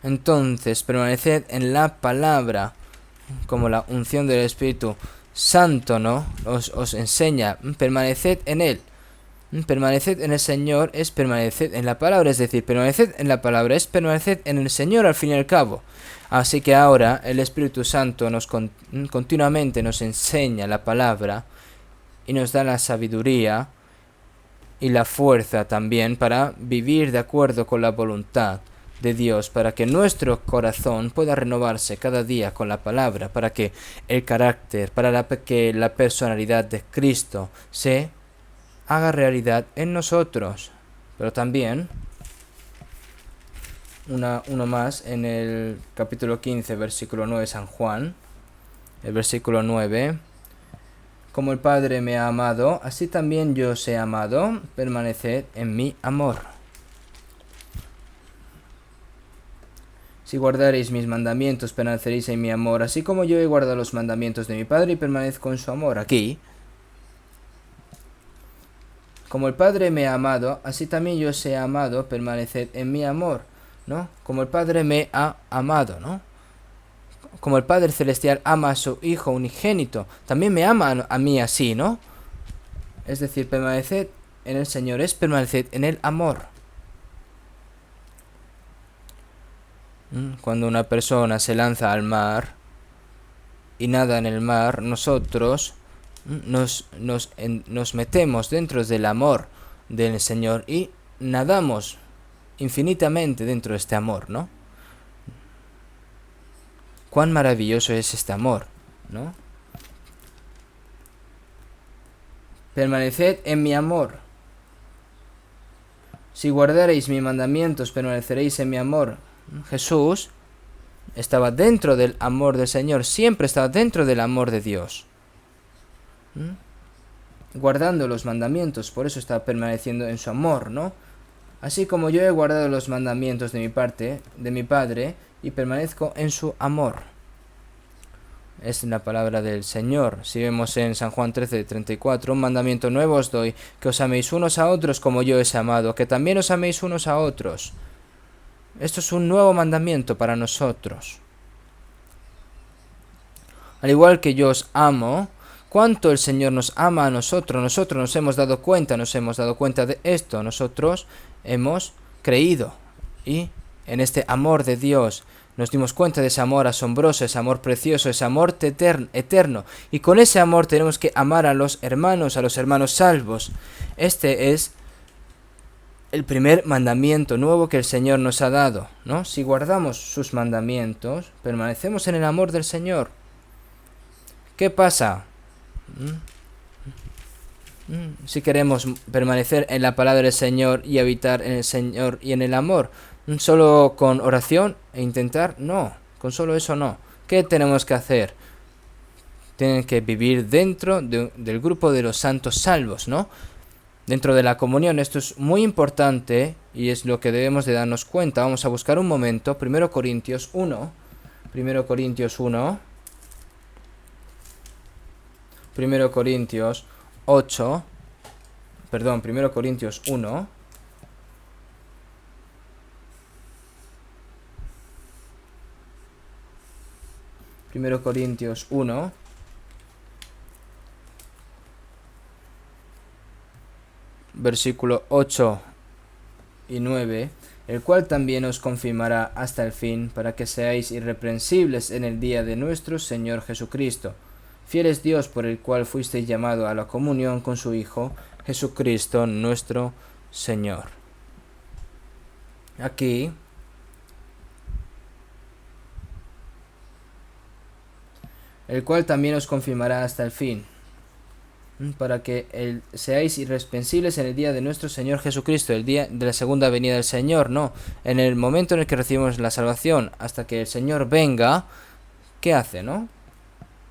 Entonces, permaneced en la palabra, como la unción del Espíritu Santo, ¿no? Os enseña, permaneced en Él. Permaneced en el Señor es permaneced en la palabra, es decir, permaneced en la palabra es permaneced en el Señor al fin y al cabo. Así que ahora el Espíritu Santo continuamente nos enseña la palabra y nos da la sabiduría y la fuerza también para vivir de acuerdo con la voluntad de Dios, para que nuestro corazón pueda renovarse cada día con la palabra, para que el carácter, que la personalidad de Cristo se haga realidad en nosotros. Pero también uno más en el capítulo 15, versículo 9, San Juan, el versículo 9: como el Padre me ha amado, así también yo os he amado, permaneced en mi amor. Si guardaréis mis mandamientos, permaneceréis en mi amor, así como yo he guardado los mandamientos de mi Padre y permanezco en su amor. Aquí, como el Padre me ha amado, así también yo os he amado, permaneced en mi amor, ¿no? Como el Padre me ha amado, ¿no? Como el Padre Celestial ama a su Hijo unigénito, también me ama a mí así, ¿no? Es decir, permaneced en el Señor es permaneced en el amor. Cuando una persona se lanza al mar y nada en el mar, nosotros nos metemos dentro del amor del Señor y nadamos infinitamente dentro de este amor, ¿no? Cuán maravilloso es este amor, ¿no? Permaneced en mi amor. Si guardaréis mis mandamientos, permaneceréis en mi amor. Jesús estaba dentro del amor del Señor, siempre estaba dentro del amor de Dios, guardando los mandamientos, por eso estaba permaneciendo en su amor, ¿no? Así como yo he guardado los mandamientos de mi Padre, y permanezco en su amor. Es la palabra del Señor. Si vemos en San Juan 13:34, un mandamiento nuevo os doy, que os améis unos a otros como yo os he amado, que también os améis unos a otros. Esto es un nuevo mandamiento para nosotros. Al igual que yo os amo, cuánto el Señor nos ama a nosotros. Nosotros nos hemos dado cuenta de esto. Nosotros hemos creído y en este amor de Dios nos dimos cuenta de ese amor asombroso, ese amor precioso, ese amor eterno. Y con ese amor tenemos que amar a los hermanos salvos. Este es el primer mandamiento nuevo que el Señor nos ha dado, ¿no? Si guardamos sus mandamientos, permanecemos en el amor del Señor. ¿Qué pasa? Si queremos permanecer en la palabra del Señor y habitar en el Señor y en el amor, ¿solo con oración e intentar? No, con solo eso no. ¿Qué tenemos que hacer? Tienen que vivir dentro del grupo de los santos salvos, ¿no? Dentro de la comunión. Esto es muy importante y es lo que debemos de darnos cuenta. Vamos a buscar un momento. 1 Corintios 1. 1 Corintios 1. 1 Corintios 8. Perdón, 1 Corintios 1. Primero Corintios 1. Versículo 8 y 9, el cual también os confirmará hasta el fin, para que seáis irreprensibles en el día de nuestro Señor Jesucristo. Fiel es Dios, por el cual fuisteis llamado a la comunión con su Hijo, Jesucristo nuestro Señor. Aquí el cual también os confirmará hasta el fin, para que seáis irreprensibles en el día de nuestro Señor Jesucristo, el día de la segunda venida del Señor, no, en el momento en el que recibimos la salvación, hasta que el Señor venga, ¿qué hace, no?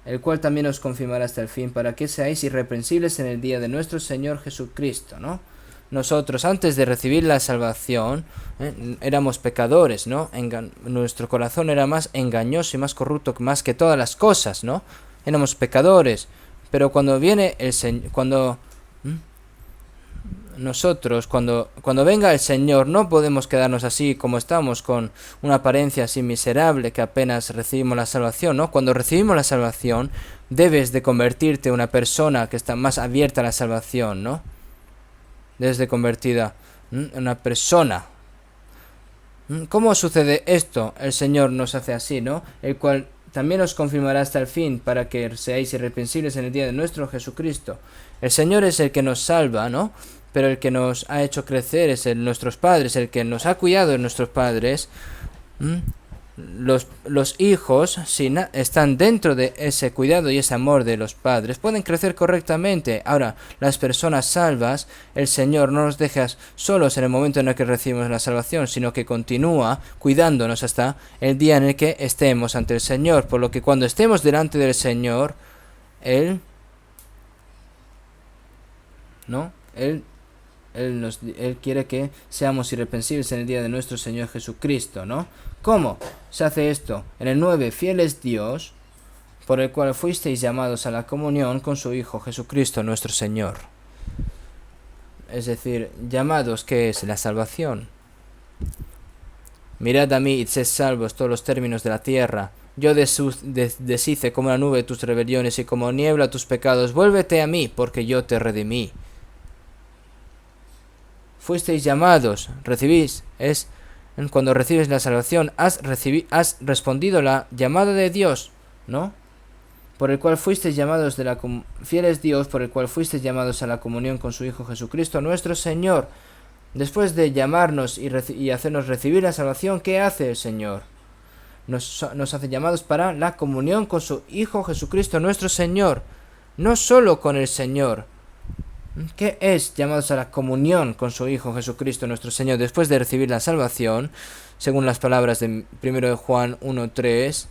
El cual también os confirmará hasta el fin, para que seáis irreprensibles en el día de nuestro Señor Jesucristo, ¿no? Nosotros, antes de recibir la salvación, éramos pecadores, ¿no? Nuestro corazón era más engañoso y más corrupto más que todas las cosas, ¿no? Éramos pecadores. Pero cuando viene el Señor, cuando venga el Señor, no podemos quedarnos así como estamos, con una apariencia así miserable que apenas recibimos la salvación, ¿no? Cuando recibimos la salvación, debes de convertirte en una persona que está más abierta a la salvación, ¿no? desde convertida en una persona. ¿Cómo sucede esto? El Señor nos hace así, ¿no? El cual también os confirmará hasta el fin, para que seáis irreprensibles en el día de nuestro Jesucristo. El Señor es el que nos salva, ¿no? Pero el que nos ha hecho crecer es nuestros padres, el que nos ha cuidado de nuestros padres. Los hijos, si están dentro de ese cuidado y ese amor de los padres, pueden crecer correctamente. Ahora, las personas salvas, el Señor no nos deja solos en el momento en el que recibimos la salvación, sino que continúa cuidándonos hasta el día en el que estemos ante el Señor. Por lo que cuando estemos delante del Señor, Él quiere que seamos irreprensibles en el día de nuestro Señor Jesucristo, ¿no? ¿Cómo se hace esto? En el 9, fiel es Dios, por el cual fuisteis llamados a la comunión con su Hijo Jesucristo nuestro Señor. Es decir, llamados, ¿qué es? La salvación. Mirad a mí y sed salvos todos los términos de la tierra. Yo deshice como la nube tus rebeliones y como niebla tus pecados. Vuélvete a mí, porque yo te redimí. Fuisteis llamados, recibís, cuando recibes la salvación, has respondido la llamada de Dios, ¿no? Por el cual fuisteis llamados fiel es Dios, por el cual fuisteis llamados a la comunión con su Hijo Jesucristo, nuestro Señor. Después de llamarnos y hacernos recibir la salvación, ¿qué hace el Señor? Nos hace llamados para la comunión con su Hijo Jesucristo, nuestro Señor. No solo con el Señor. ¿Qué es llamados a la comunión con su Hijo Jesucristo nuestro Señor después de recibir la salvación? Según las palabras de 1 Juan 1:3,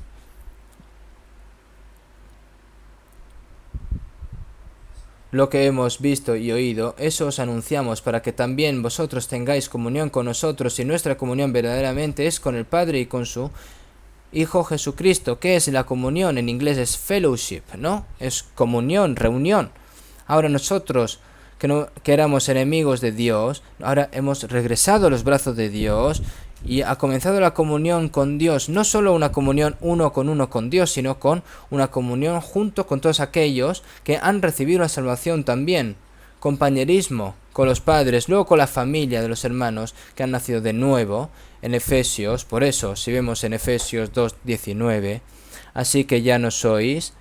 lo que hemos visto y oído, eso os anunciamos para que también vosotros tengáis comunión con nosotros, y nuestra comunión verdaderamente es con el Padre y con su Hijo Jesucristo. ¿Qué es la comunión? En inglés es fellowship, ¿no? Es comunión, reunión. Ahora nosotros, que éramos enemigos de Dios, ahora hemos regresado a los brazos de Dios y ha comenzado la comunión con Dios. No solo una comunión uno con Dios, sino con una comunión junto con todos aquellos que han recibido la salvación también. Compañerismo con los padres, luego con la familia de los hermanos que han nacido de nuevo. En Efesios, por eso, si vemos en Efesios 2:19, así que ya no sois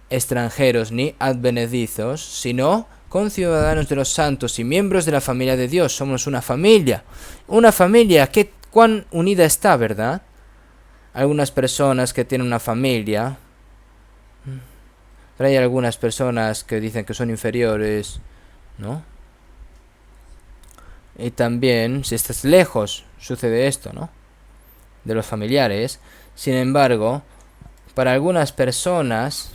extranjeros ni advenedizos, sino conciudadanos de los santos y miembros de la familia de Dios. Somos una familia que cuán unida está, ¿verdad? Algunas personas que tienen una familia, pero hay algunas personas que dicen que son inferiores, ¿no? Y también, si estás lejos, sucede esto, ¿no? De los familiares. Sin embargo, para algunas personas,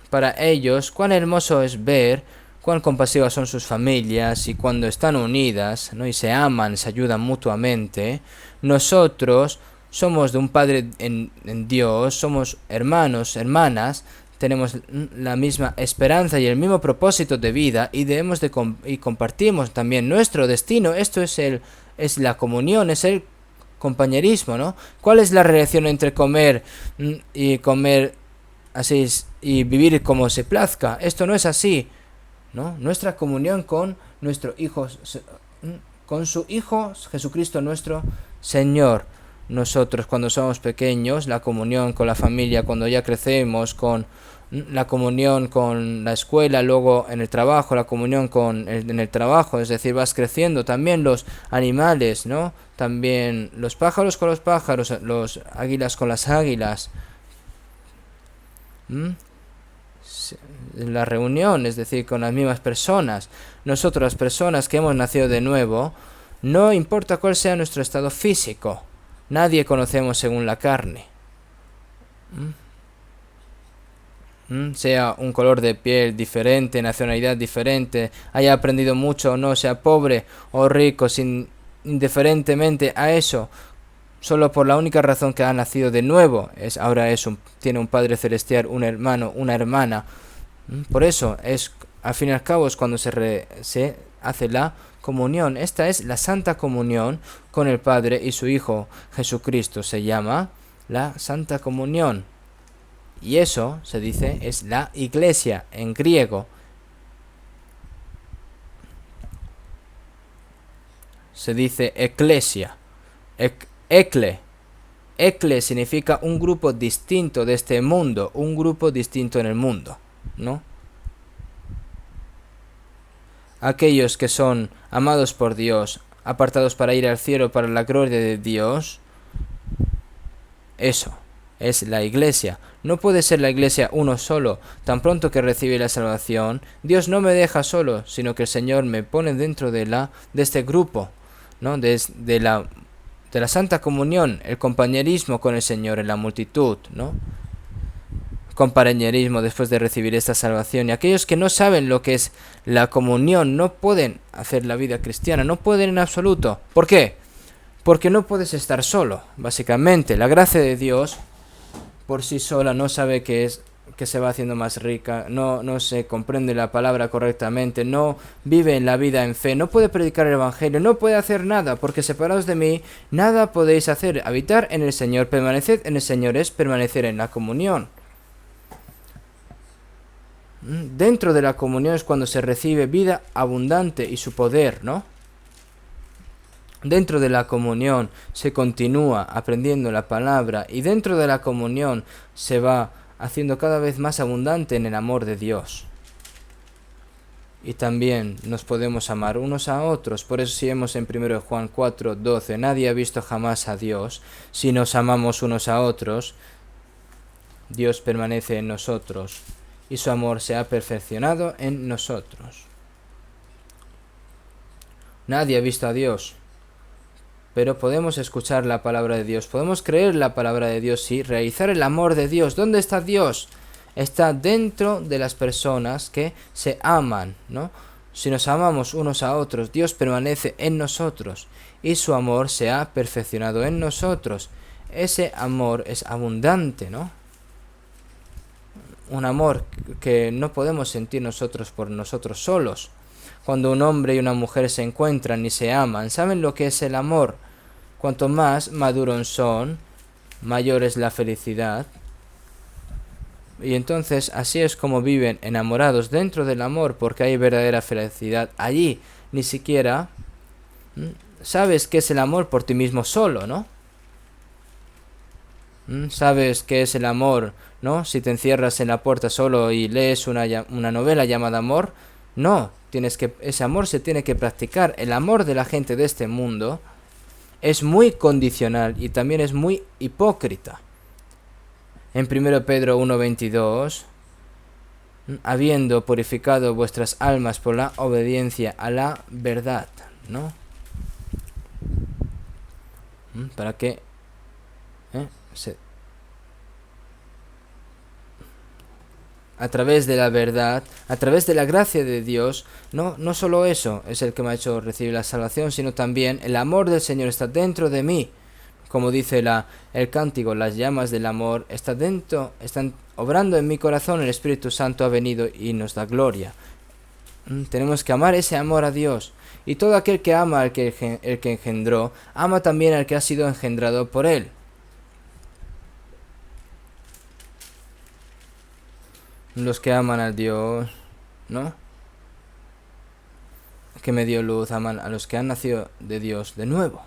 para ellos, cuán hermoso es ver cuán compasivas son sus familias y cuando están unidas, ¿no? Y se aman, se ayudan mutuamente. Nosotros somos de un Padre en Dios, somos hermanos, hermanas, tenemos la misma esperanza y el mismo propósito de vida y debemos y compartimos también nuestro destino. Esto es la comunión, es el compañerismo, ¿no? ¿Cuál es la relación entre comer así y vivir como se plazca? Esto no es así, ¿no? Nuestra comunión con nuestro Hijo, con su Hijo Jesucristo nuestro Señor. Nosotros cuando somos pequeños, la comunión con la familia, cuando ya crecemos, con la comunión con la escuela, luego en el trabajo, la comunión en el trabajo, es decir, vas creciendo. También los animales, ¿no? También los pájaros con los pájaros, los águilas con las águilas. La reunión, es decir, con las mismas personas. Nosotros, las personas que hemos nacido de nuevo, no importa cuál sea nuestro estado físico, nadie conocemos según la carne. Sea un color de piel diferente, nacionalidad diferente, haya aprendido mucho o no, sea pobre o rico, indiferentemente a eso, solo por la única razón que ha nacido de nuevo, tiene un Padre Celestial, un hermano, una hermana. Por eso, al fin y al cabo, es cuando se hace la comunión. Esta es la Santa Comunión con el Padre y su Hijo Jesucristo. Se llama la Santa Comunión. Y eso, se dice, es la Iglesia en griego. se dice eclesia. Ecle. Ecle significa un grupo distinto de este mundo, un grupo distinto en el mundo, ¿no? Aquellos que son amados por Dios, apartados para ir al cielo para la gloria de Dios, eso es la iglesia. No puede ser la iglesia uno solo. Tan pronto que recibe la salvación, Dios no me deja solo, sino que el Señor me pone dentro de este grupo, ¿no? De la Santa Comunión, el compañerismo con el Señor en la multitud, ¿no? Compañerismo después de recibir esta salvación. Y aquellos que no saben lo que es la comunión no pueden hacer la vida cristiana, no pueden en absoluto. ¿Por qué? Porque no puedes estar solo, básicamente. La gracia de Dios por sí sola no sabe qué es, que se va haciendo más rica, no se comprende la palabra correctamente, no vive en la vida en fe, no puede predicar el evangelio, no puede hacer nada, porque separados de mí, nada podéis hacer. Habitar en el Señor, permaneced en el Señor es permanecer en la comunión. Dentro de la comunión es cuando se recibe vida abundante y su poder, ¿no? Dentro de la comunión se continúa aprendiendo la palabra y dentro de la comunión se va haciendo cada vez más abundante en el amor de Dios. Y también nos podemos amar unos a otros. Por eso si vemos en 1 Juan 4:12, nadie ha visto jamás a Dios. Si nos amamos unos a otros, Dios permanece en nosotros y su amor se ha perfeccionado en nosotros. Nadie ha visto a Dios, pero podemos escuchar la palabra de Dios, podemos creer la palabra de Dios y realizar el amor de Dios. ¿Dónde está Dios? Está dentro de las personas que se aman, ¿no? Si nos amamos unos a otros, Dios permanece en nosotros y su amor se ha perfeccionado en nosotros. Ese amor es abundante, ¿no? Un amor que no podemos sentir nosotros por nosotros solos. Cuando un hombre y una mujer se encuentran y se aman, ¿saben lo que es el amor? Cuanto más maduros son, mayor es la felicidad. Y entonces así es como viven enamorados dentro del amor, porque hay verdadera felicidad allí. Ni siquiera sabes qué es el amor por ti mismo solo, ¿no? ¿Sabes qué es el amor, no? Si te encierras en la puerta solo y lees una novela llamada Amor, no. Ese amor se tiene que practicar. El amor de la gente de este mundo es muy condicional y también es muy hipócrita. En 1 Pedro 1:22, habiendo purificado vuestras almas por la obediencia a la verdad, ¿no? Para que a través de la verdad, a través de la gracia de Dios, no solo eso es el que me ha hecho recibir la salvación, sino también el amor del Señor está dentro de mí. Como dice el cántico, las llamas del amor están obrando en mi corazón, el Espíritu Santo ha venido y nos da gloria. Tenemos que amar ese amor a Dios. Y todo aquel que ama al que engendró, ama también al que ha sido engendrado por él. Los que aman a Dios, ¿no? Que me dio luz, aman a los que han nacido de Dios de nuevo.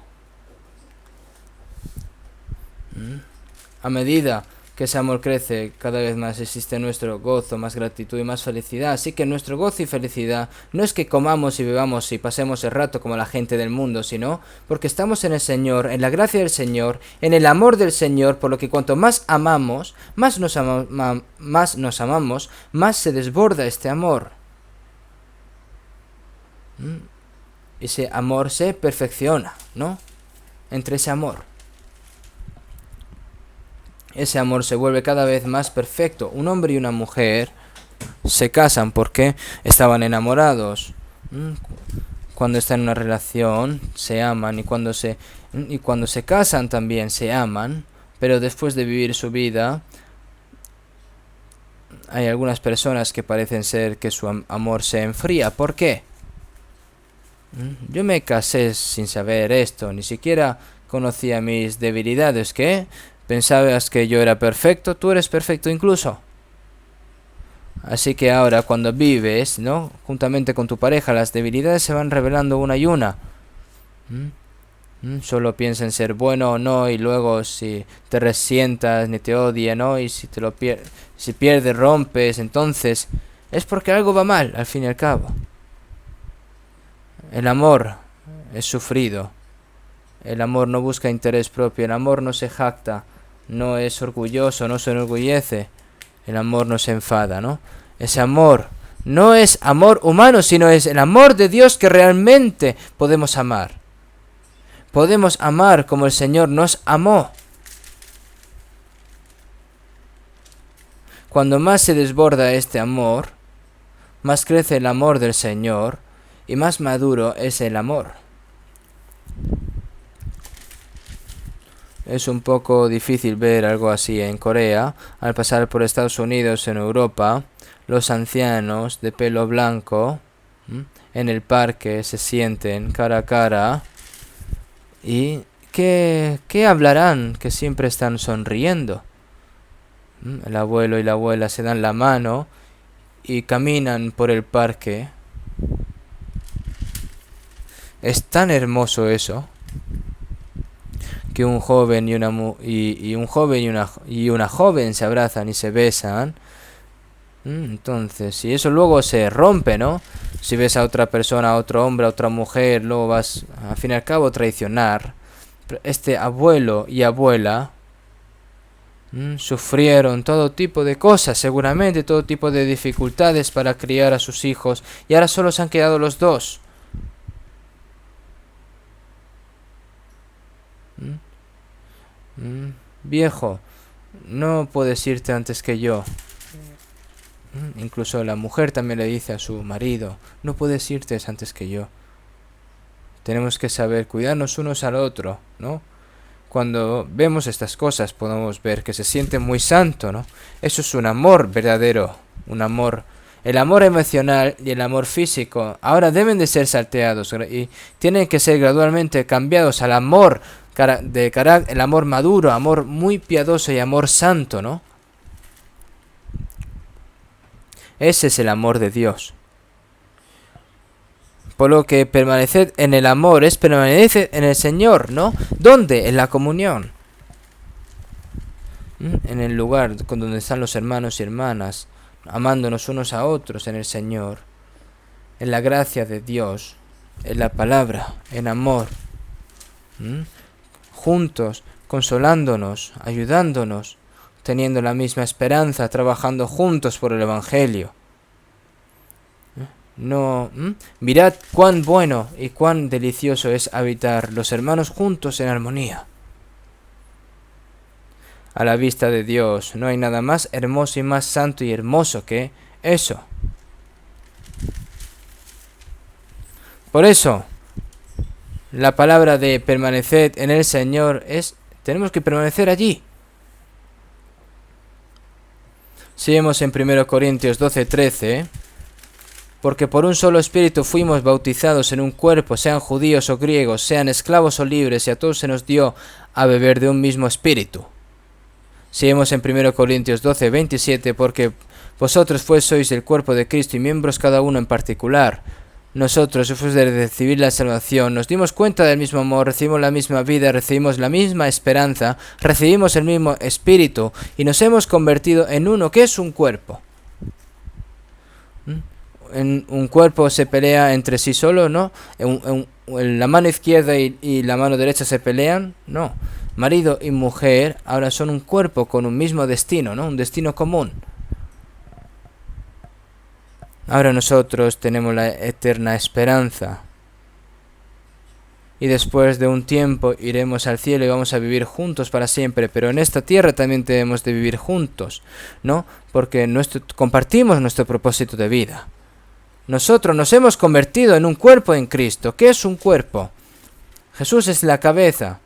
A medida que ese amor crece, cada vez más existe nuestro gozo, más gratitud y más felicidad. Así que nuestro gozo y felicidad no es que comamos y bebamos y pasemos el rato como la gente del mundo, sino porque estamos en el Señor, en la gracia del Señor, en el amor del Señor, por lo que cuanto más amamos, más nos amamos, más se desborda este amor. Ese amor se perfecciona, ¿no? Entre ese amor. Ese amor se vuelve cada vez más perfecto. Un hombre y una mujer se casan porque estaban enamorados. Cuando están en una relación se aman y cuando se casan también se aman, pero después de vivir su vida hay algunas personas que parecen ser que su amor se enfría. ¿Por qué? Yo me casé sin saber esto, ni siquiera conocía mis debilidades. ¿Qué? ¿Pensabas que yo era perfecto? Tú eres perfecto incluso. Así que ahora cuando vives, ¿no?, juntamente con tu pareja, las debilidades se van revelando una y una. Solo piensa en ser bueno o no, y luego si te resientas ni te odia, ¿no? Y si si pierdes, rompes, entonces es porque algo va mal, al fin y al cabo. El amor es sufrido. El amor no busca interés propio. El amor no se jacta. No es orgulloso, no se enorgullece. El amor no se enfada, ¿no? Ese amor no es amor humano, sino es el amor de Dios que realmente podemos amar. Podemos amar como el Señor nos amó. Cuando más se desborda este amor, más crece el amor del Señor y más maduro es el amor. Es un poco difícil ver algo así en Corea. Al pasar por Estados Unidos, en Europa, los ancianos de pelo blanco en el parque se sienten cara a cara y ¿qué hablarán? Que siempre están sonriendo. El abuelo y la abuela se dan la mano y caminan por el parque. Es tan hermoso eso, que un joven y una joven se abrazan y se besan. Entonces, si eso luego se rompe, ¿no? Si ves a otra persona, a otro hombre, a otra mujer, luego vas, al fin y al cabo, a traicionar. Pero este abuelo y abuela sufrieron todo tipo de cosas, seguramente todo tipo de dificultades para criar a sus hijos, y ahora solo se han quedado los dos. Viejo, no puedes irte antes que yo. Incluso la mujer también le dice a su marido, no puedes irte antes que yo. Tenemos que saber cuidarnos unos al otro, ¿no? Cuando vemos estas cosas podemos ver que se siente muy santo, ¿no? Eso es un amor verdadero, un amor. El amor emocional y el amor físico ahora deben de ser salteados y tienen que ser gradualmente cambiados al amor el amor maduro, amor muy piadoso y amor santo, ¿no? Ese es el amor de Dios. Por lo que permaneced en el amor es permanecer en el Señor, ¿no? ¿Dónde? En la comunión. En el lugar donde están los hermanos y hermanas, amándonos unos a otros en el Señor, en la gracia de Dios, en la palabra, en amor, juntos, consolándonos, ayudándonos, teniendo la misma esperanza, trabajando juntos por el Evangelio. No, mirad cuán bueno y cuán delicioso es habitar los hermanos juntos en armonía. A la vista de Dios no hay nada más hermoso y más santo y hermoso que eso. Por eso, la palabra de permanecer en el Señor tenemos que permanecer allí. Si vemos en 1 Corintios 12:13, porque por un solo espíritu fuimos bautizados en un cuerpo, sean judíos o griegos, sean esclavos o libres, y a todos se nos dio a beber de un mismo espíritu. Si vemos en 1 Corintios 12:27, porque vosotros pues sois el cuerpo de Cristo y miembros cada uno en particular. Nosotros, después de recibir la salvación, nos dimos cuenta del mismo amor, recibimos la misma vida, recibimos la misma esperanza, recibimos el mismo espíritu y nos hemos convertido en uno, que es un cuerpo. En un cuerpo se pelea entre sí solo, ¿no? La mano izquierda y la mano derecha se pelean, no. Marido y mujer ahora son un cuerpo con un mismo destino, ¿no? Un destino común. Ahora nosotros tenemos la eterna esperanza. Y después de un tiempo iremos al cielo y vamos a vivir juntos para siempre. Pero en esta tierra también debemos de vivir juntos, ¿no? Porque compartimos nuestro propósito de vida. Nosotros nos hemos convertido en un cuerpo en Cristo. ¿Qué es un cuerpo? Jesús es la cabeza.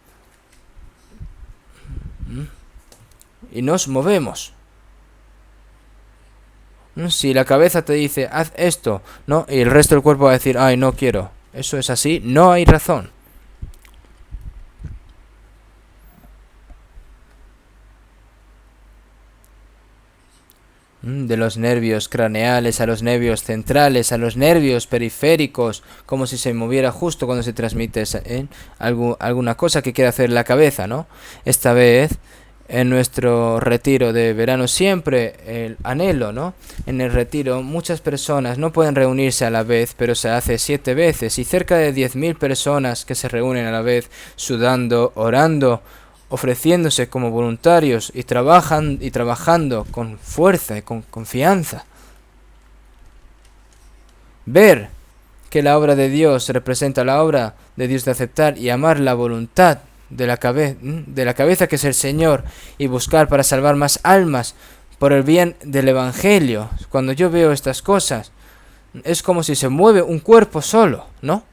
Y nos movemos. Si la cabeza te dice, haz esto, ¿no? Y el resto del cuerpo va a decir, ay, no quiero. Eso es así, no hay razón. de los nervios craneales a los nervios centrales, a los nervios periféricos, como si se moviera justo cuando se transmite alguna cosa que quiere hacer la cabeza, ¿no? Esta vez, en nuestro retiro de verano, siempre el anhelo, ¿no? En el retiro muchas personas no pueden reunirse a la vez, pero se hace 7 veces, y cerca de 10.000 personas que se reúnen a la vez, sudando, orando, ofreciéndose como voluntarios y trabajando con fuerza y con confianza. Ver que la obra de Dios representa la obra de Dios de aceptar y amar la voluntad de la cabeza que es el Señor, y buscar para salvar más almas por el bien del Evangelio. Cuando yo veo estas cosas, es como si se mueve un cuerpo solo, ¿no?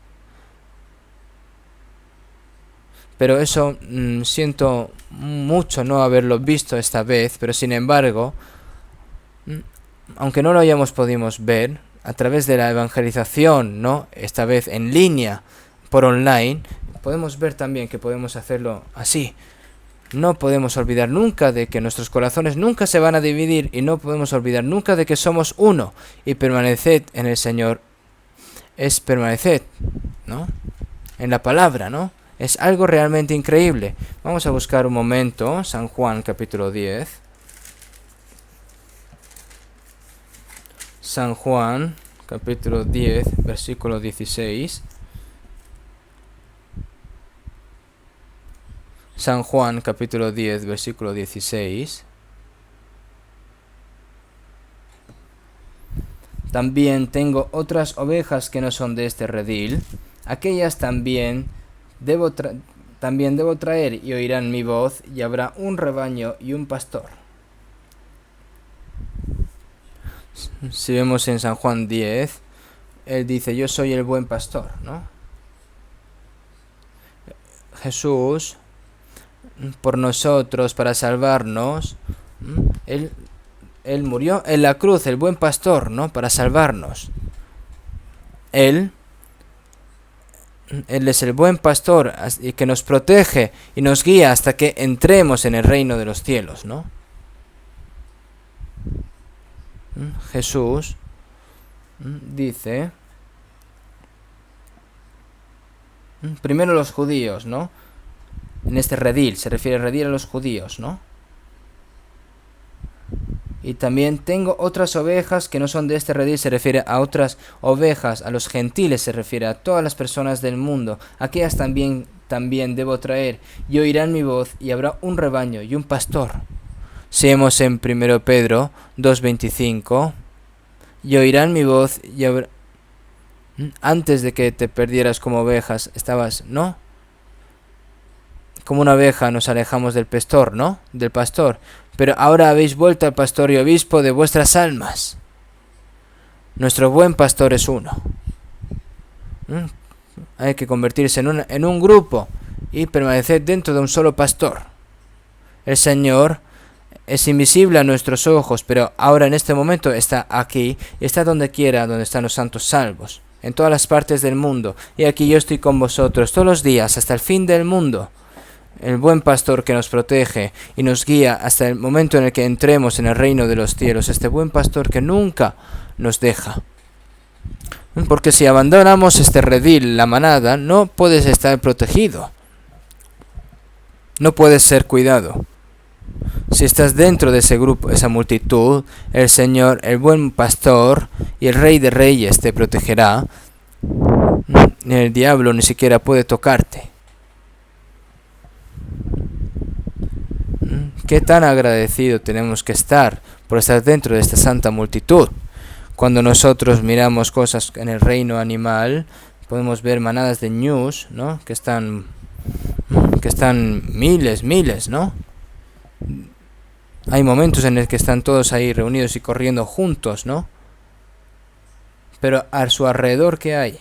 Pero eso siento mucho no haberlo visto esta vez, pero sin embargo, aunque no lo hayamos podido ver, a través de la evangelización, ¿no? Esta vez en línea, por online, podemos ver también que podemos hacerlo así. No podemos olvidar nunca de que nuestros corazones nunca se van a dividir, y no podemos olvidar nunca de que somos uno, y permaneced en el Señor es permaneced, ¿no? En la palabra, ¿no? Es algo realmente increíble. Vamos a buscar un momento San Juan capítulo 10. San Juan capítulo 10, versículo 16. San Juan capítulo 10, versículo 16. También tengo otras ovejas que no son de este redil. Aquellas también debo traer, y oirán mi voz, y habrá un rebaño y un pastor. Si vemos en San Juan 10, él dice: yo soy el buen pastor, ¿no? Jesús, por nosotros, para salvarnos, él murió en la cruz, el buen pastor, ¿no? Para salvarnos. Él es el buen pastor, y que nos protege y nos guía hasta que entremos en el reino de los cielos, ¿no? Jesús dice, primero los judíos, ¿no? En este redil, se refiere a redil a los judíos, ¿no? Y también tengo otras ovejas que no son de este redil, se refiere a otras ovejas, a los gentiles, se refiere a todas las personas del mundo. Aquellas también debo traer, y oirán mi voz, y habrá un rebaño y un pastor. Si vemos en 1 Pedro 2:25, y oirán mi voz, y habrá... Antes de que te perdieras como ovejas, estabas, ¿no? Como una oveja nos alejamos del pastor, ¿no? Del pastor. Pero ahora habéis vuelto al pastor y obispo de vuestras almas. Nuestro buen pastor es uno. Hay que convertirse en un grupo y permanecer dentro de un solo pastor. El Señor es invisible a nuestros ojos, pero ahora en este momento está aquí, y está donde quiera, donde están los santos salvos, en todas las partes del mundo. Y aquí yo estoy con vosotros todos los días hasta el fin del mundo. El buen pastor que nos protege y nos guía hasta el momento en el que entremos en el reino de los cielos. Este buen pastor que nunca nos deja. Porque si abandonamos este redil, la manada, no puedes estar protegido. No puedes ser cuidado. Si estás dentro de ese grupo, esa multitud, el Señor, el buen pastor y el Rey de Reyes te protegerá. El diablo ni siquiera puede tocarte. Qué tan agradecido tenemos que estar por estar dentro de esta santa multitud. Cuando nosotros miramos cosas en el reino animal, podemos ver manadas de ñus, ¿no? Que están miles, ¿no? Hay momentos en los que están todos ahí reunidos y corriendo juntos, ¿no? Pero a su alrededor, ¿qué hay?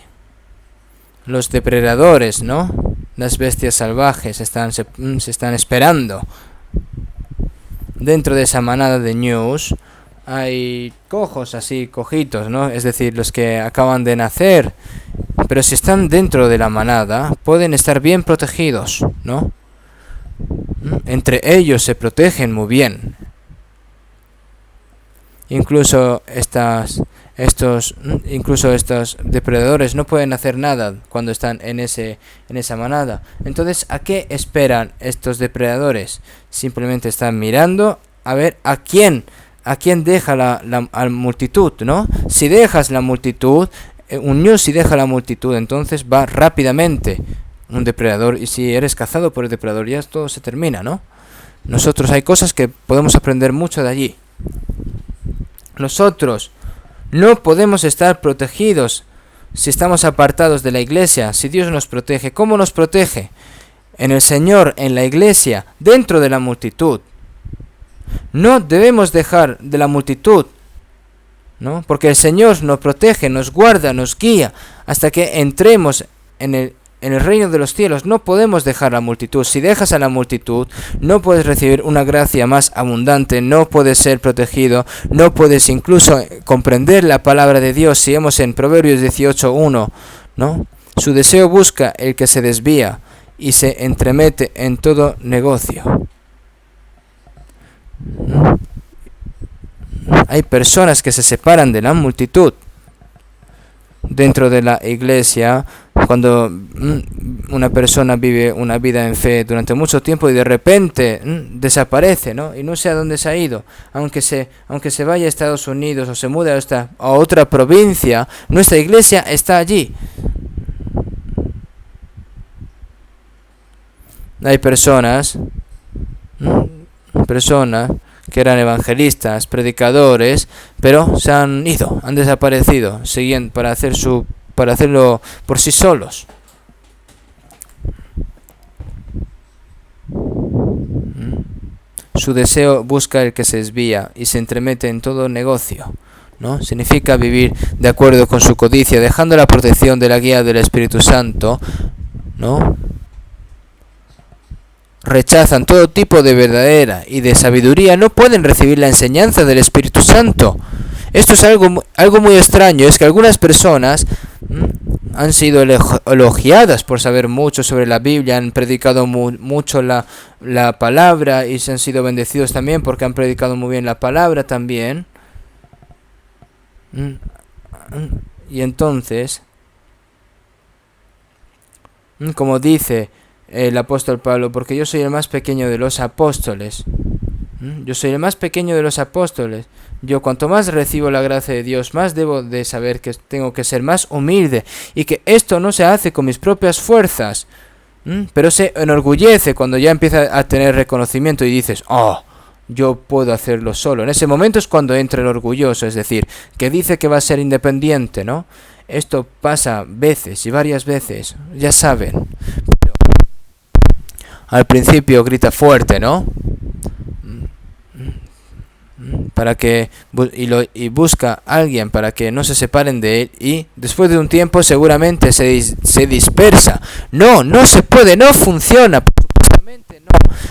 Los depredadores, ¿no? Las bestias salvajes se están esperando. Dentro de esa manada de ñus hay cojos así, cojitos, ¿no? Es decir, los que acaban de nacer. Pero si están dentro de la manada, pueden estar bien protegidos, ¿no? Entre ellos se protegen muy bien. Incluso estos depredadores no pueden hacer nada cuando están en esa manada. Entonces, ¿a qué esperan estos depredadores? Simplemente están mirando a ver a quién deja la multitud, ¿no? Si dejas la multitud, un ñu si deja la multitud, entonces va rápidamente un depredador, y si eres cazado por el depredador ya todo se termina, ¿no? Nosotros hay cosas que podemos aprender mucho de allí. Nosotros no podemos estar protegidos si estamos apartados de la iglesia. Si Dios nos protege, ¿cómo nos protege? En el Señor, en la iglesia, dentro de la multitud. No debemos dejar de la multitud, ¿no? Porque el Señor nos protege, nos guarda, nos guía hasta que entremos en el reino de los cielos. No podemos dejar la multitud. Si dejas a la multitud, no puedes recibir una gracia más abundante, no puedes ser protegido, no puedes incluso comprender la palabra de Dios. Si vemos en Proverbios 18:1, ¿no? Su deseo busca el que se desvía y se entremete en todo negocio. Hay personas que se separan de la multitud dentro de la iglesia cuando una persona vive una vida en fe durante mucho tiempo y de repente desaparece, ¿no? Y no sé a dónde se ha ido. Aunque se vaya a Estados Unidos o se mude a otra provincia, nuestra iglesia está allí. Hay personas que eran evangelistas, predicadores, pero se han ido, han desaparecido, siguen para hacerlo por sí solos. Su deseo busca el que se desvía y se entremete en todo negocio, ¿no? Significa vivir de acuerdo con su codicia, dejando la protección de la guía del Espíritu Santo, ¿no? Rechazan todo tipo de verdadera y de sabiduría, no pueden recibir la enseñanza del Espíritu Santo. Esto es algo muy extraño, es que algunas personas han sido elogiadas por saber mucho sobre la Biblia, han predicado mucho la palabra y se han sido bendecidos también porque han predicado muy bien la palabra también. Y entonces, como dice el apóstol Pablo, porque yo soy el más pequeño de los apóstoles. Yo soy el más pequeño de los apóstoles. Yo cuanto más recibo la gracia de Dios, más debo de saber que tengo que ser más humilde y que esto no se hace con mis propias fuerzas. Pero se enorgullece cuando ya empieza a tener reconocimiento y dices, oh, yo puedo hacerlo solo. En ese momento es cuando entra el orgulloso, es decir, que dice que va a ser independiente, ¿no? Esto pasa veces y varias veces, ya saben. Al principio grita fuerte, ¿no? Y busca a alguien para que no se separen de él, y después de un tiempo seguramente se dispersa. No se puede, no funciona, supuestamente no.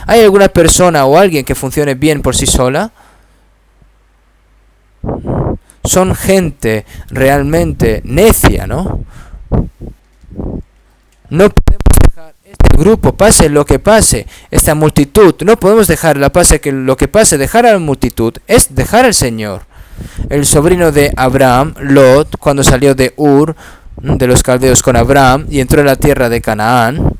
¿Hay alguna persona o alguien que funcione bien por sí sola? Son gente realmente necia, ¿no? No podemos dejar este grupo, pase lo que pase, esta multitud, no podemos dejarla, pase que lo que pase, dejar a la multitud es dejar al Señor. El sobrino de Abraham, Lot, cuando salió de Ur, de los caldeos con Abraham, y entró en la tierra de Canaán,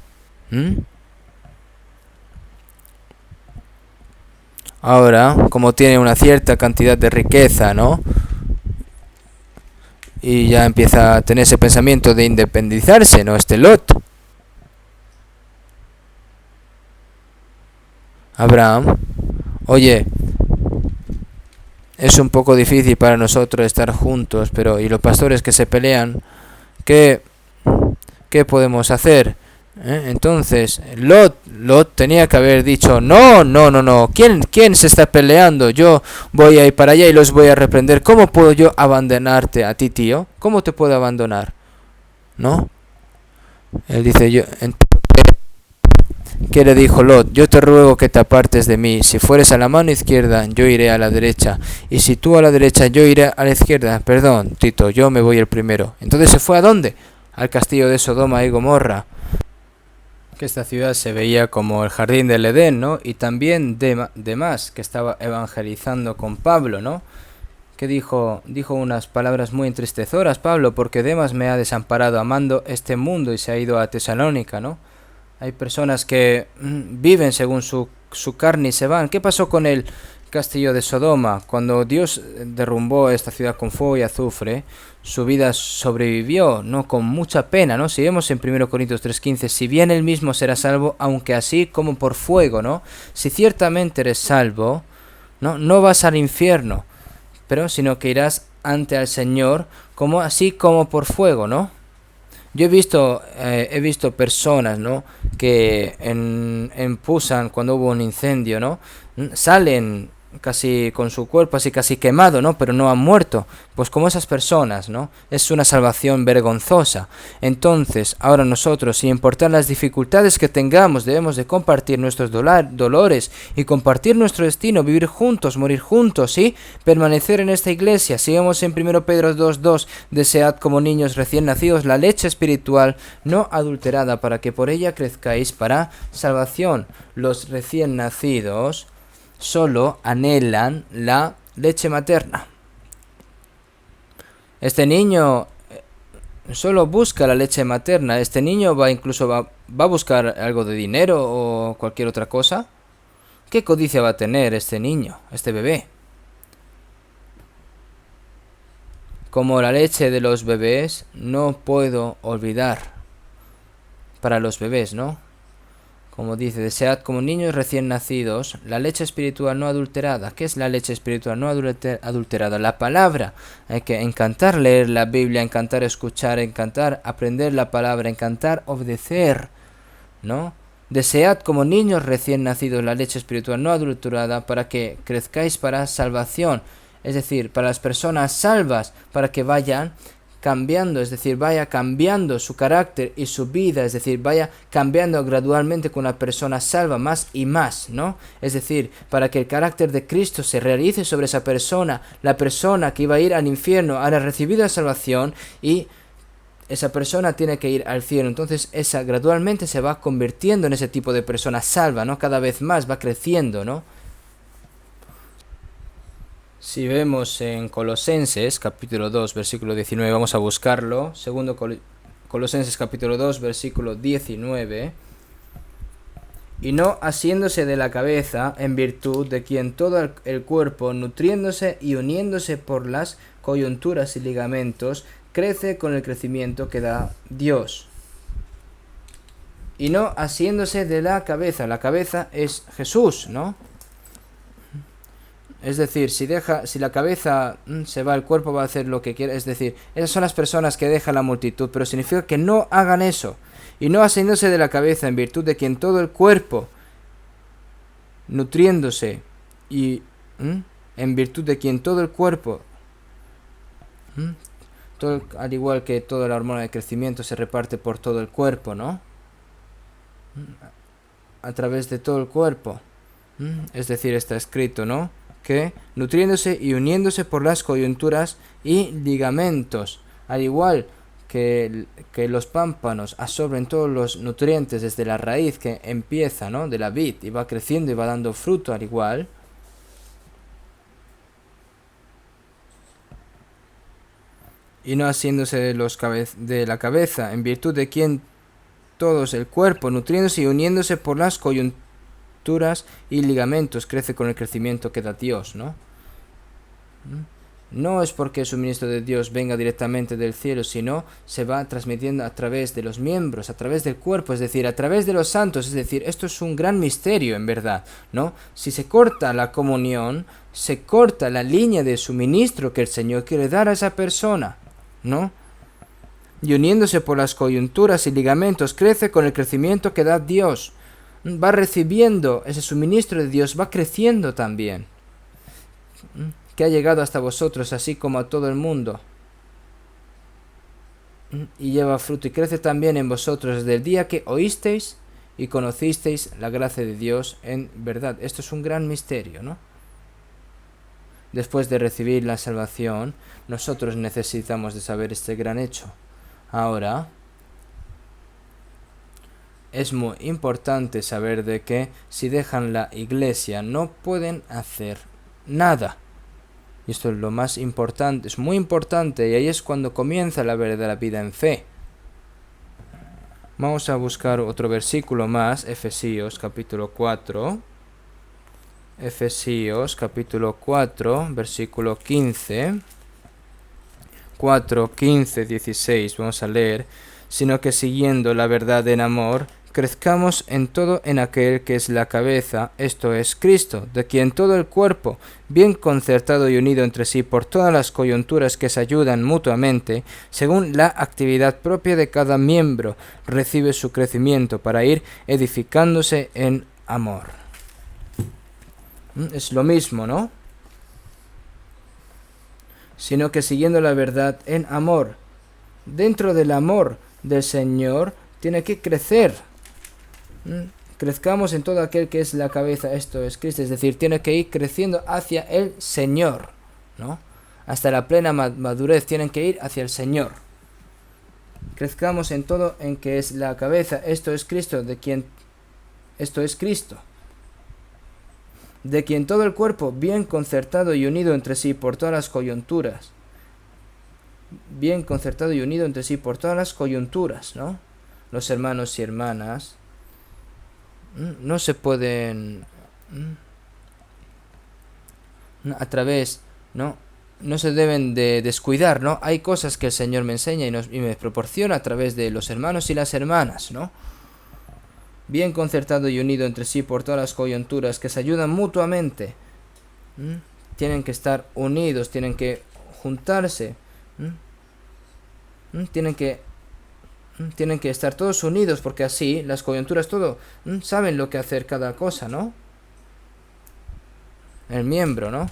ahora, como tiene una cierta cantidad de riqueza, ¿no? Y ya empieza a tener ese pensamiento de independizarse, ¿no? Este Lot. Abraham, oye, es un poco difícil para nosotros estar juntos, pero y los pastores que se pelean, ¿qué podemos hacer? Entonces, Lot tenía que haber dicho, no, ¿quién se está peleando? Yo voy a ir para allá y los voy a reprender. ¿Cómo puedo yo abandonarte a ti, tío? ¿Cómo te puedo abandonar? ¿No? Él dice, ¿qué le dijo Lot? Yo te ruego que te apartes de mí. Si fueres a la mano izquierda, yo iré a la derecha. Y si tú a la derecha, yo iré a la izquierda. Perdón, Tito, yo me voy el primero. Entonces se fue ¿a dónde? Al castillo de Sodoma y Gomorra. Que esta ciudad se veía como el jardín del Edén, ¿no? Y también Demas, que estaba evangelizando con Pablo, ¿no? que dijo unas palabras muy entristecedoras, Pablo, porque Demas me ha desamparado amando este mundo y se ha ido a Tesalónica, ¿no? Hay personas que viven según su carne y se van. ¿Qué pasó con el castillo de Sodoma? Cuando Dios derrumbó esta ciudad con fuego y azufre, su vida sobrevivió, ¿no? Con mucha pena, ¿no? Si vemos en 1 Corintios 3:15, si bien él mismo será salvo, aunque así como por fuego, ¿no? Si ciertamente eres salvo, no vas al infierno, pero sino que irás ante al Señor como así como por fuego, ¿no? Yo he visto personas, ¿no? Que en Pusan, cuando hubo un incendio, ¿no? Salen casi con su cuerpo así casi quemado, ¿no? Pero no han muerto. Pues como esas personas, ¿no? Es una salvación vergonzosa. Entonces, ahora nosotros, sin importar las dificultades que tengamos, debemos de compartir nuestros dolores y compartir nuestro destino, vivir juntos, morir juntos, ¿sí? Permanecer en esta iglesia. Sigamos en 1 Pedro 2:2, desead como niños recién nacidos la leche espiritual no adulterada para que por ella crezcáis para salvación. Los recién nacidos solo anhelan la leche materna. Este niño solo busca la leche materna. Este niño va a buscar algo de dinero o cualquier otra cosa. ¿Qué codicia va a tener este niño, este bebé? Como la leche de los bebés, no puedo olvidar para los bebés, ¿no? Como dice, desead como niños recién nacidos la leche espiritual no adulterada. ¿Qué es la leche espiritual no adulterada? La palabra. Hay que encantar leer la Biblia, encantar escuchar, encantar aprender la palabra, encantar obedecer, ¿no? Desead como niños recién nacidos la leche espiritual no adulterada para que crezcáis para salvación. Es decir, para las personas salvas, para que vayan cambiando, es decir, vaya cambiando su carácter y su vida, es decir, vaya cambiando gradualmente con una persona salva más y más, ¿no? Es decir, para que el carácter de Cristo se realice sobre esa persona, la persona que iba a ir al infierno ahora ha recibido la salvación y esa persona tiene que ir al cielo. Entonces esa gradualmente se va convirtiendo en ese tipo de persona salva, ¿no? Cada vez más va creciendo, ¿no? Si vemos en Colosenses capítulo 2 versículo 19, vamos a buscarlo. Segundo Colosenses capítulo 2 versículo 19. Y no asiéndose de la cabeza, en virtud de quien todo el cuerpo, nutriéndose y uniéndose por las coyunturas y ligamentos, crece con el crecimiento que da Dios. Y no asiéndose de la cabeza es Jesús, ¿no? Es decir, si la cabeza se va, el cuerpo va a hacer lo que quiere. Es decir, esas son las personas que dejan la multitud, pero significa que no hagan eso. Y no asiéndose de la cabeza, en virtud de quien todo el cuerpo, nutriéndose, y en virtud de quien todo el cuerpo, al igual que toda la hormona de crecimiento, se reparte por todo el cuerpo, ¿no? A través de todo el cuerpo. Es decir, está escrito, ¿no? Que nutriéndose y uniéndose por las coyunturas y ligamentos, al igual que los pámpanos absorben todos los nutrientes desde la raíz que empieza, ¿no? De la vid y va creciendo y va dando fruto al igual. Y no haciéndose de la cabeza, en virtud de quien todos el cuerpo, nutriéndose y uniéndose por las coyunturas y ligamentos, crece con el crecimiento que da Dios, ¿no? No es porque el suministro de Dios venga directamente del cielo, sino se va transmitiendo a través de los miembros, a través del cuerpo, es decir, a través de los santos. Es decir, esto es un gran misterio en verdad, ¿no? Si se corta la comunión, se corta la línea de suministro que el Señor quiere dar a esa persona, ¿no? Y uniéndose por las coyunturas y ligamentos, crece con el crecimiento que da Dios. Va recibiendo ese suministro de Dios, va creciendo también, que ha llegado hasta vosotros, así como a todo el mundo, y lleva fruto y crece también en vosotros desde el día que oísteis y conocisteis la gracia de Dios en verdad. Esto es un gran misterio, ¿no? Después de recibir la salvación, nosotros necesitamos de saber este gran hecho. Ahora, es muy importante saber de que si dejan la iglesia no pueden hacer nada. Y esto es lo más importante, es muy importante, y ahí es cuando comienza la verdadera vida en fe. Vamos a buscar otro versículo más, Efesios capítulo 4. Efesios capítulo 4, versículo 15. 4, 15, 16, vamos a leer. Sino que siguiendo la verdad en amor, crezcamos en todo en aquel que es la cabeza, esto es Cristo, de quien todo el cuerpo, bien concertado y unido entre sí por todas las coyunturas que se ayudan mutuamente, según la actividad propia de cada miembro, recibe su crecimiento para ir edificándose en amor. Es lo mismo, ¿no? Sino que siguiendo la verdad en amor, dentro del amor del Señor, tiene que crecer. Crezcamos en todo aquel que es la cabeza, esto es Cristo, es decir, tiene que ir creciendo hacia el Señor, ¿no? Hasta la plena madurez tienen que ir hacia el Señor. Crezcamos en todo en que es la cabeza, esto es Cristo, esto es Cristo, de quien todo el cuerpo, bien concertado y unido entre sí por todas las coyunturas, bien concertado y unido entre sí por todas las coyunturas, ¿no? Los hermanos y hermanas no se pueden a través, ¿no? No se deben de descuidar, ¿no? Hay cosas que el Señor me enseña y me proporciona a través de los hermanos y las hermanas, ¿no? Bien concertado y unido entre sí por todas las coyunturas que se ayudan mutuamente. Tienen que estar unidos, tienen que juntarse. Tienen que estar todos unidos, porque así las coyunturas todo saben lo que hacer cada cosa, ¿no? El miembro, ¿no?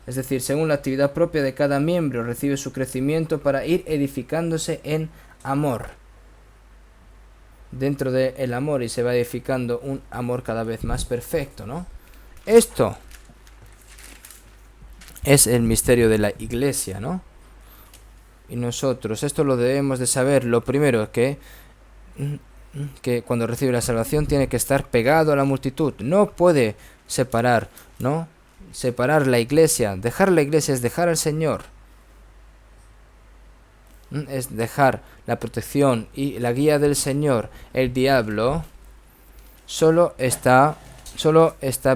Es decir, según la actividad propia de cada miembro recibe su crecimiento para ir edificándose en amor. Dentro del amor, y se va edificando un amor cada vez más perfecto, ¿no? Esto es el misterio de la iglesia, ¿no? Y nosotros, esto lo debemos de saber. Lo primero que cuando recibe la salvación tiene que estar pegado a la multitud. No puede separar, ¿no? Separar la iglesia. Dejar la iglesia es dejar al Señor. Es dejar la protección y la guía del Señor. El diablo solo está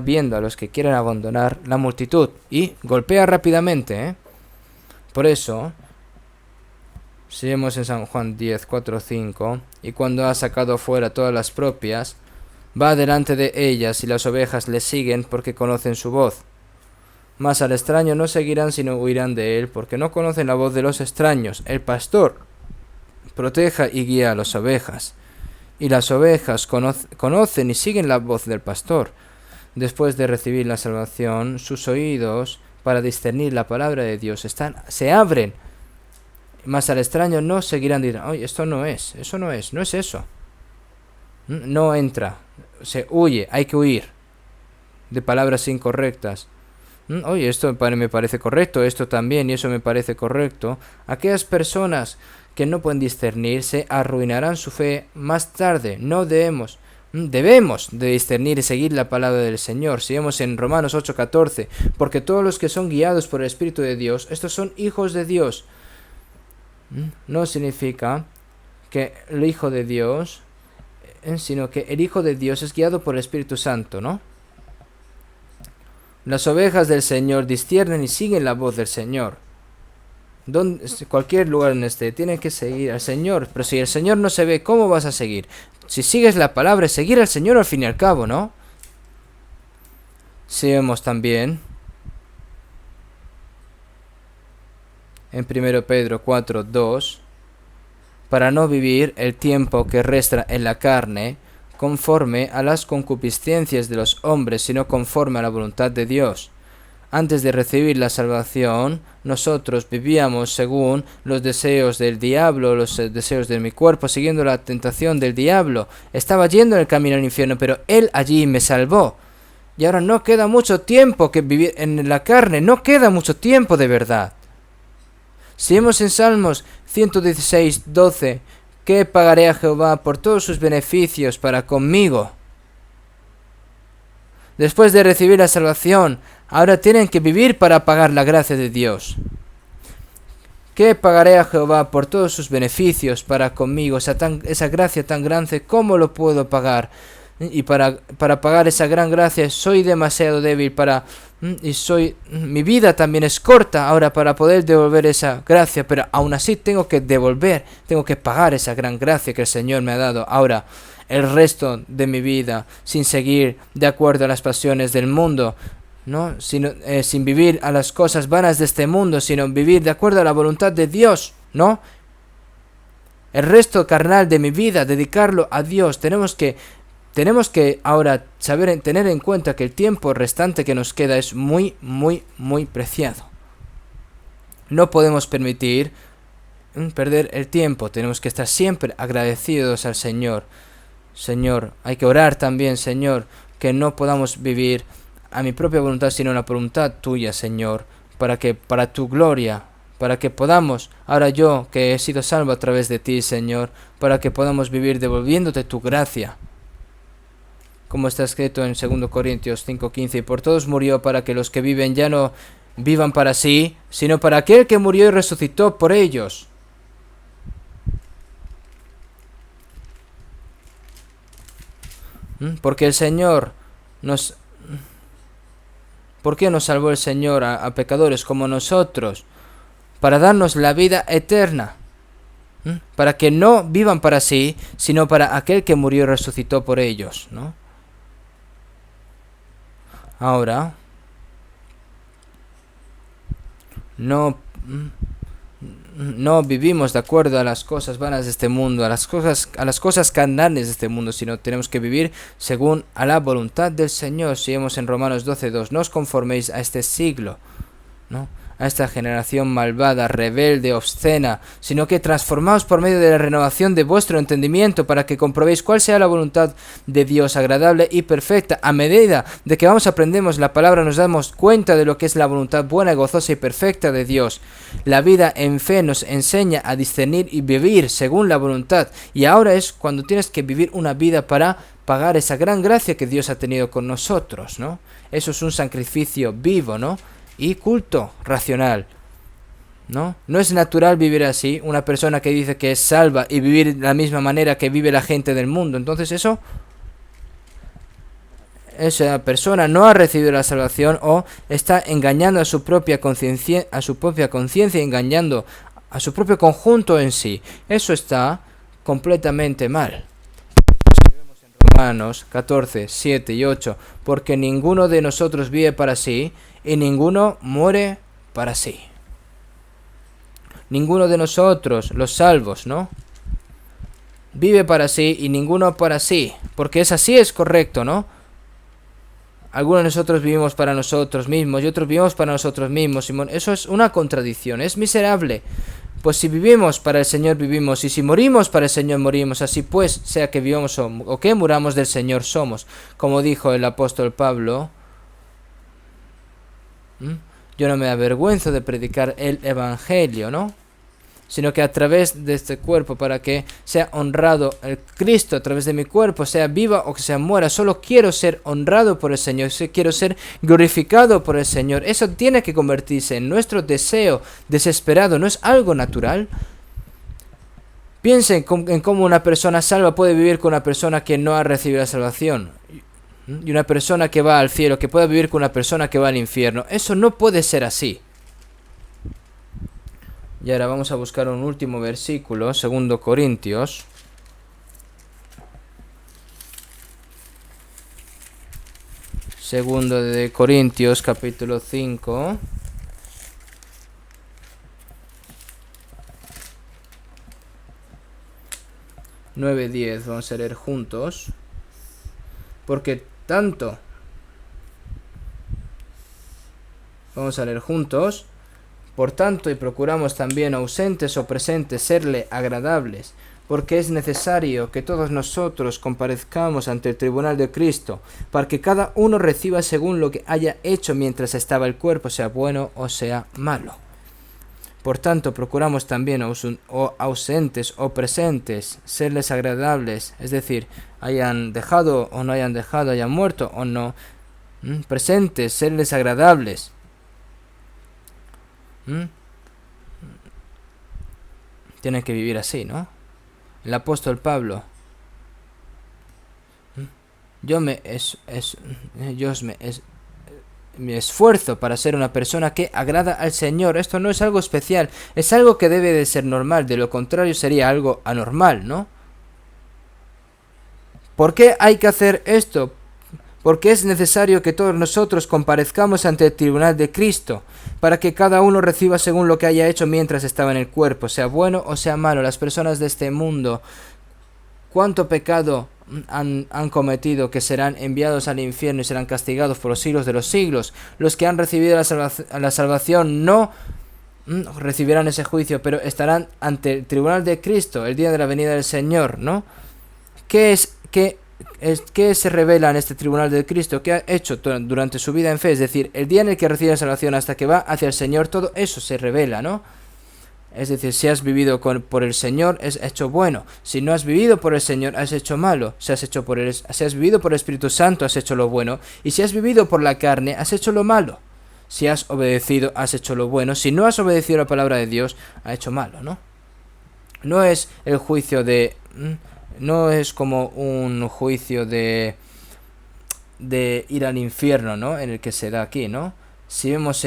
viendo a los que quieren abandonar la multitud y golpea rápidamente, ¿eh? Por eso, si vemos en San Juan 10, 4, 5, y cuando ha sacado fuera todas las propias, va delante de ellas y las ovejas le siguen porque conocen su voz. Mas al extraño no seguirán sino huirán de él, porque no conocen la voz de los extraños. El pastor proteja y guía a las ovejas, y las ovejas conocen y siguen la voz del pastor. Después de recibir la salvación, sus oídos para discernir la palabra de Dios se abren. Mas al extraño no seguirán, dirán, oye, esto no es, eso no es eso. No entra, se huye, hay que huir de palabras incorrectas. Oye, esto me parece correcto, esto también, y eso me parece correcto. Aquellas personas que no pueden discernir se arruinarán su fe más tarde. No debemos de discernir y seguir la palabra del Señor. Si vemos en Romanos 8:14, porque todos los que son guiados por el Espíritu de Dios, estos son hijos de Dios. No significa que el Hijo de Dios, sino que el Hijo de Dios es guiado por el Espíritu Santo, ¿no? Las ovejas del Señor disciernen y siguen la voz del Señor. Cualquier lugar en tienen que seguir al Señor. Pero si el Señor no se ve, ¿cómo vas a seguir? Si sigues la palabra, es seguir al Señor al fin y al cabo, ¿no? Si vemos también en 1 Pedro 4:2, para no vivir el tiempo que resta en la carne, conforme a las concupiscencias de los hombres, sino conforme a la voluntad de Dios. Antes de recibir la salvación, nosotros vivíamos según los deseos del diablo, los deseos de mi cuerpo, siguiendo la tentación del diablo. Estaba yendo en el camino al infierno, pero Él allí me salvó. Y ahora no queda mucho tiempo que vivir en la carne, no queda mucho tiempo de verdad. Si vemos en Salmos 116:12, ¿qué pagaré a Jehová por todos sus beneficios para conmigo? Después de recibir la salvación, ahora tienen que vivir para pagar la gracia de Dios. ¿Qué pagaré a Jehová por todos sus beneficios para conmigo? Esa gracia tan grande, ¿cómo lo puedo pagar? Y para pagar esa gran gracia soy demasiado débil mi vida también es corta ahora para poder devolver esa gracia, pero aún así tengo que pagar esa gran gracia que el Señor me ha dado. Ahora, el resto de mi vida, sin seguir de acuerdo a las pasiones del mundo, ¿no? Sin vivir a las cosas vanas de este mundo, sino vivir de acuerdo a la voluntad de Dios, ¿no? El resto carnal de mi vida, dedicarlo a Dios. Tenemos que ahora tener en cuenta que el tiempo restante que nos queda es muy, muy, muy preciado. No podemos permitir perder el tiempo. Tenemos que estar siempre agradecidos al Señor. Señor, hay que orar también, Señor, que no podamos vivir a mi propia voluntad, sino la voluntad tuya, Señor, para tu gloria, para que podamos, ahora yo que he sido salvo a través de ti, Señor, para que podamos vivir devolviéndote tu gracia. Como está escrito en 2 Corintios 5:15, y por todos murió para que los que viven ya no vivan para sí, sino para aquel que murió y resucitó por ellos. Porque el Señor ¿Por qué nos salvó el Señor a pecadores como nosotros? Para darnos la vida eterna. Para que no vivan para sí, sino para aquel que murió y resucitó por ellos, ¿no? Ahora, no vivimos de acuerdo a las cosas vanas de este mundo, a las cosas carnales de este mundo, sino tenemos que vivir según a la voluntad del Señor. Seguimos en Romanos 12:2, no os conforméis a este siglo, ¿no? A esta generación malvada, rebelde, obscena, sino que transformaos por medio de la renovación de vuestro entendimiento para que comprobéis cuál sea la voluntad de Dios agradable y perfecta. A medida de que aprendemos la palabra, nos damos cuenta de lo que es la voluntad buena, gozosa y perfecta de Dios. La vida en fe nos enseña a discernir y vivir según la voluntad. Y ahora es cuando tienes que vivir una vida para pagar esa gran gracia que Dios ha tenido con nosotros, ¿no? Eso es un sacrificio vivo, ¿no? Y culto racional, ¿no? No es natural vivir así, una persona que dice que es salva y vivir de la misma manera que vive la gente del mundo. Entonces esa persona no ha recibido la salvación o está engañando a su propia conciencia, engañando a su propio conjunto en sí. Eso está completamente mal. Romanos 14, 7 y 8, porque ninguno de nosotros vive para sí, y ninguno muere para sí. Ninguno de nosotros, los salvos, ¿no? Vive para sí y ninguno para sí, porque así es correcto, ¿no? Algunos de nosotros vivimos para nosotros mismos y otros vivimos para nosotros mismos, Simón. Eso es una contradicción, es miserable. Pues si vivimos para el Señor vivimos, y si morimos para el Señor morimos. Así pues, sea que vivamos o que muramos, del Señor somos. Como dijo el apóstol Pablo, yo no me avergüenzo de predicar el Evangelio, ¿no? Sino que a través de este cuerpo, para que sea honrado el Cristo a través de mi cuerpo, sea viva o que sea muera, solo quiero ser honrado por el Señor, quiero ser glorificado por el Señor. Eso tiene que convertirse en nuestro deseo desesperado, no es algo natural. Piensen en cómo una persona salva puede vivir con una persona que no ha recibido la salvación. Y una persona que va al cielo, que pueda vivir con una persona que va al infierno. Eso no puede ser así. Y ahora vamos a buscar un último versículo, 2 Corintios. Segundo de Corintios, capítulo 5. Nueve, 10, vamos a leer juntos. Porque tanto... Vamos a leer juntos. Por tanto, y procuramos también, ausentes o presentes, serle agradables, porque es necesario que todos nosotros comparezcamos ante el tribunal de Cristo, para que cada uno reciba según lo que haya hecho mientras estaba el cuerpo, sea bueno o sea malo. Por tanto, procuramos también, ausentes o presentes, serles agradables, es decir, hayan dejado o no hayan dejado, hayan muerto o no, presentes, serles agradables. Tienen que vivir así, ¿no? El apóstol Pablo. Me esfuerzo para ser una persona que agrada al Señor. Esto no es algo especial, es algo que debe de ser normal. De lo contrario sería algo anormal, ¿no? ¿Por qué hay que hacer esto? Porque es necesario que todos nosotros comparezcamos ante el tribunal de Cristo, para que cada uno reciba según lo que haya hecho mientras estaba en el cuerpo, sea bueno o sea malo. Las personas de este mundo, cuánto pecado han cometido, que serán enviados al infierno y serán castigados por los siglos de los siglos. Los que han recibido la salvación no recibirán ese juicio, pero estarán ante el tribunal de Cristo el día de la venida del Señor, ¿no? ¿Qué se revela en este tribunal de Cristo? ¿Qué ha hecho durante su vida en fe? Es decir, el día en el que recibe la salvación hasta que va hacia el Señor, todo eso se revela, ¿no? Es decir, si has vivido por el Señor, has hecho bueno. Si no has vivido por el Señor, has hecho malo. Si has vivido por el Espíritu Santo, has hecho lo bueno. Y si has vivido por la carne, has hecho lo malo. Si has obedecido, has hecho lo bueno. Si no has obedecido la palabra de Dios, has hecho malo, ¿no? No es el juicio no es como un juicio de ir al infierno, ¿no? En el que se da aquí, ¿no? Si vemos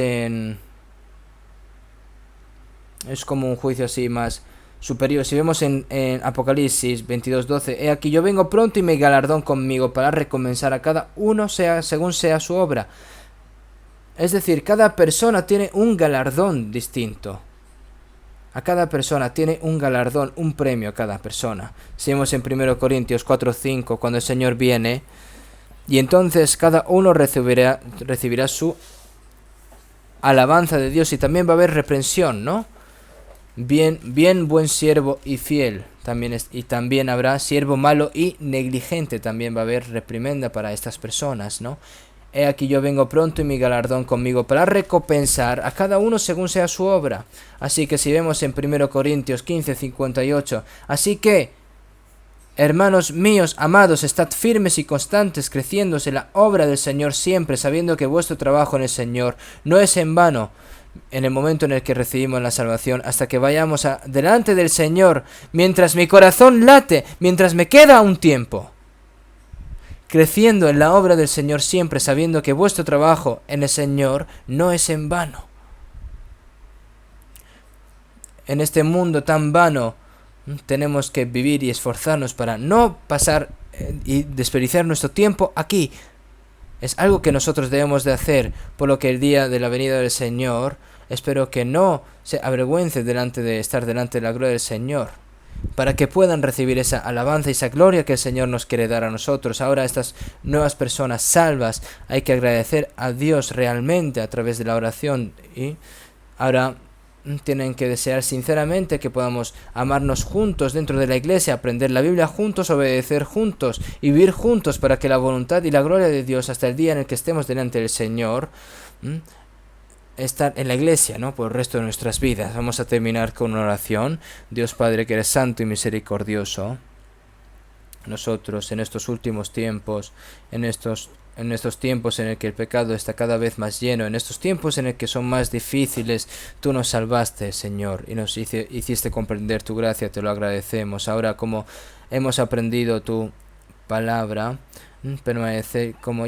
es como un juicio así más superior. Si vemos en Apocalipsis 22:12, he aquí yo vengo pronto y mi galardón conmigo para recompensar a cada uno según sea su obra. Es decir, cada persona tiene un galardón distinto. A cada persona tiene un galardón, un premio a cada persona. Si vemos en 1 Corintios 4:5, cuando el Señor viene, y entonces cada uno recibirá su alabanza de Dios, y también va a haber reprensión, ¿no? Bien, buen siervo y fiel. Y también habrá siervo malo y negligente. También va a haber reprimenda para estas personas, ¿no? He aquí yo vengo pronto y mi galardón conmigo para recompensar a cada uno según sea su obra. Así que si vemos en 1 Corintios 15:58, así que, hermanos míos amados, estad firmes y constantes, creciéndose la obra del Señor siempre, sabiendo que vuestro trabajo en el Señor no es en vano, en el momento en el que recibimos la salvación, hasta que vayamos delante del Señor, mientras mi corazón late, mientras me queda un tiempo, creciendo en la obra del Señor siempre, sabiendo que vuestro trabajo en el Señor no es en vano. En este mundo tan vano tenemos que vivir y esforzarnos para no pasar y desperdiciar nuestro tiempo aquí. Es algo que nosotros debemos de hacer, por lo que el día de la venida del Señor, espero que no se avergüence estar delante de la gloria del Señor, para que puedan recibir esa alabanza y esa gloria que el Señor nos quiere dar a nosotros. Ahora estas nuevas personas salvas, hay que agradecer a Dios realmente a través de la oración, y ahora tienen que desear sinceramente que podamos amarnos juntos dentro de la iglesia, aprender la Biblia juntos, obedecer juntos y vivir juntos, para que la voluntad y la gloria de Dios hasta el día en el que estemos delante del Señor estar en la iglesia, ¿no? Por el resto de nuestras vidas. Vamos a terminar con una oración. Dios Padre, que eres santo y misericordioso, nosotros en estos últimos tiempos, en estos tiempos en el que el pecado está cada vez más lleno, en estos tiempos en el que son más difíciles, tú nos salvaste, Señor, y nos hiciste comprender tu gracia, te lo agradecemos. Ahora, como hemos aprendido tu palabra, permaneced como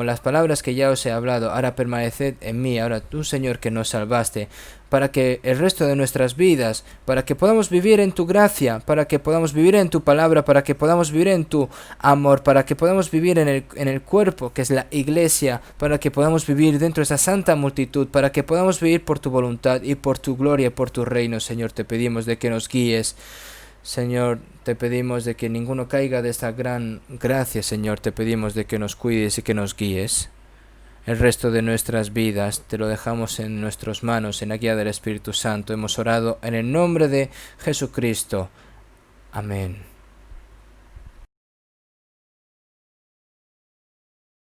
las palabras que ya os he hablado, ahora permaneced en mí. Ahora tú, Señor, que nos salvaste, para que el resto de nuestras vidas, para que podamos vivir en tu gracia, para que podamos vivir en tu palabra, para que podamos vivir en tu amor, para que podamos vivir en el cuerpo que es la iglesia, para que podamos vivir dentro de esa santa multitud, para que podamos vivir por tu voluntad y por tu gloria y por tu reino. Señor, te pedimos de que nos guíes. Señor, te pedimos de que ninguno caiga de esta gran gracia. Señor, te pedimos de que nos cuides y que nos guíes. El resto de nuestras vidas te lo dejamos en nuestras manos, en la guía del Espíritu Santo. Hemos orado en el nombre de Jesucristo. Amén.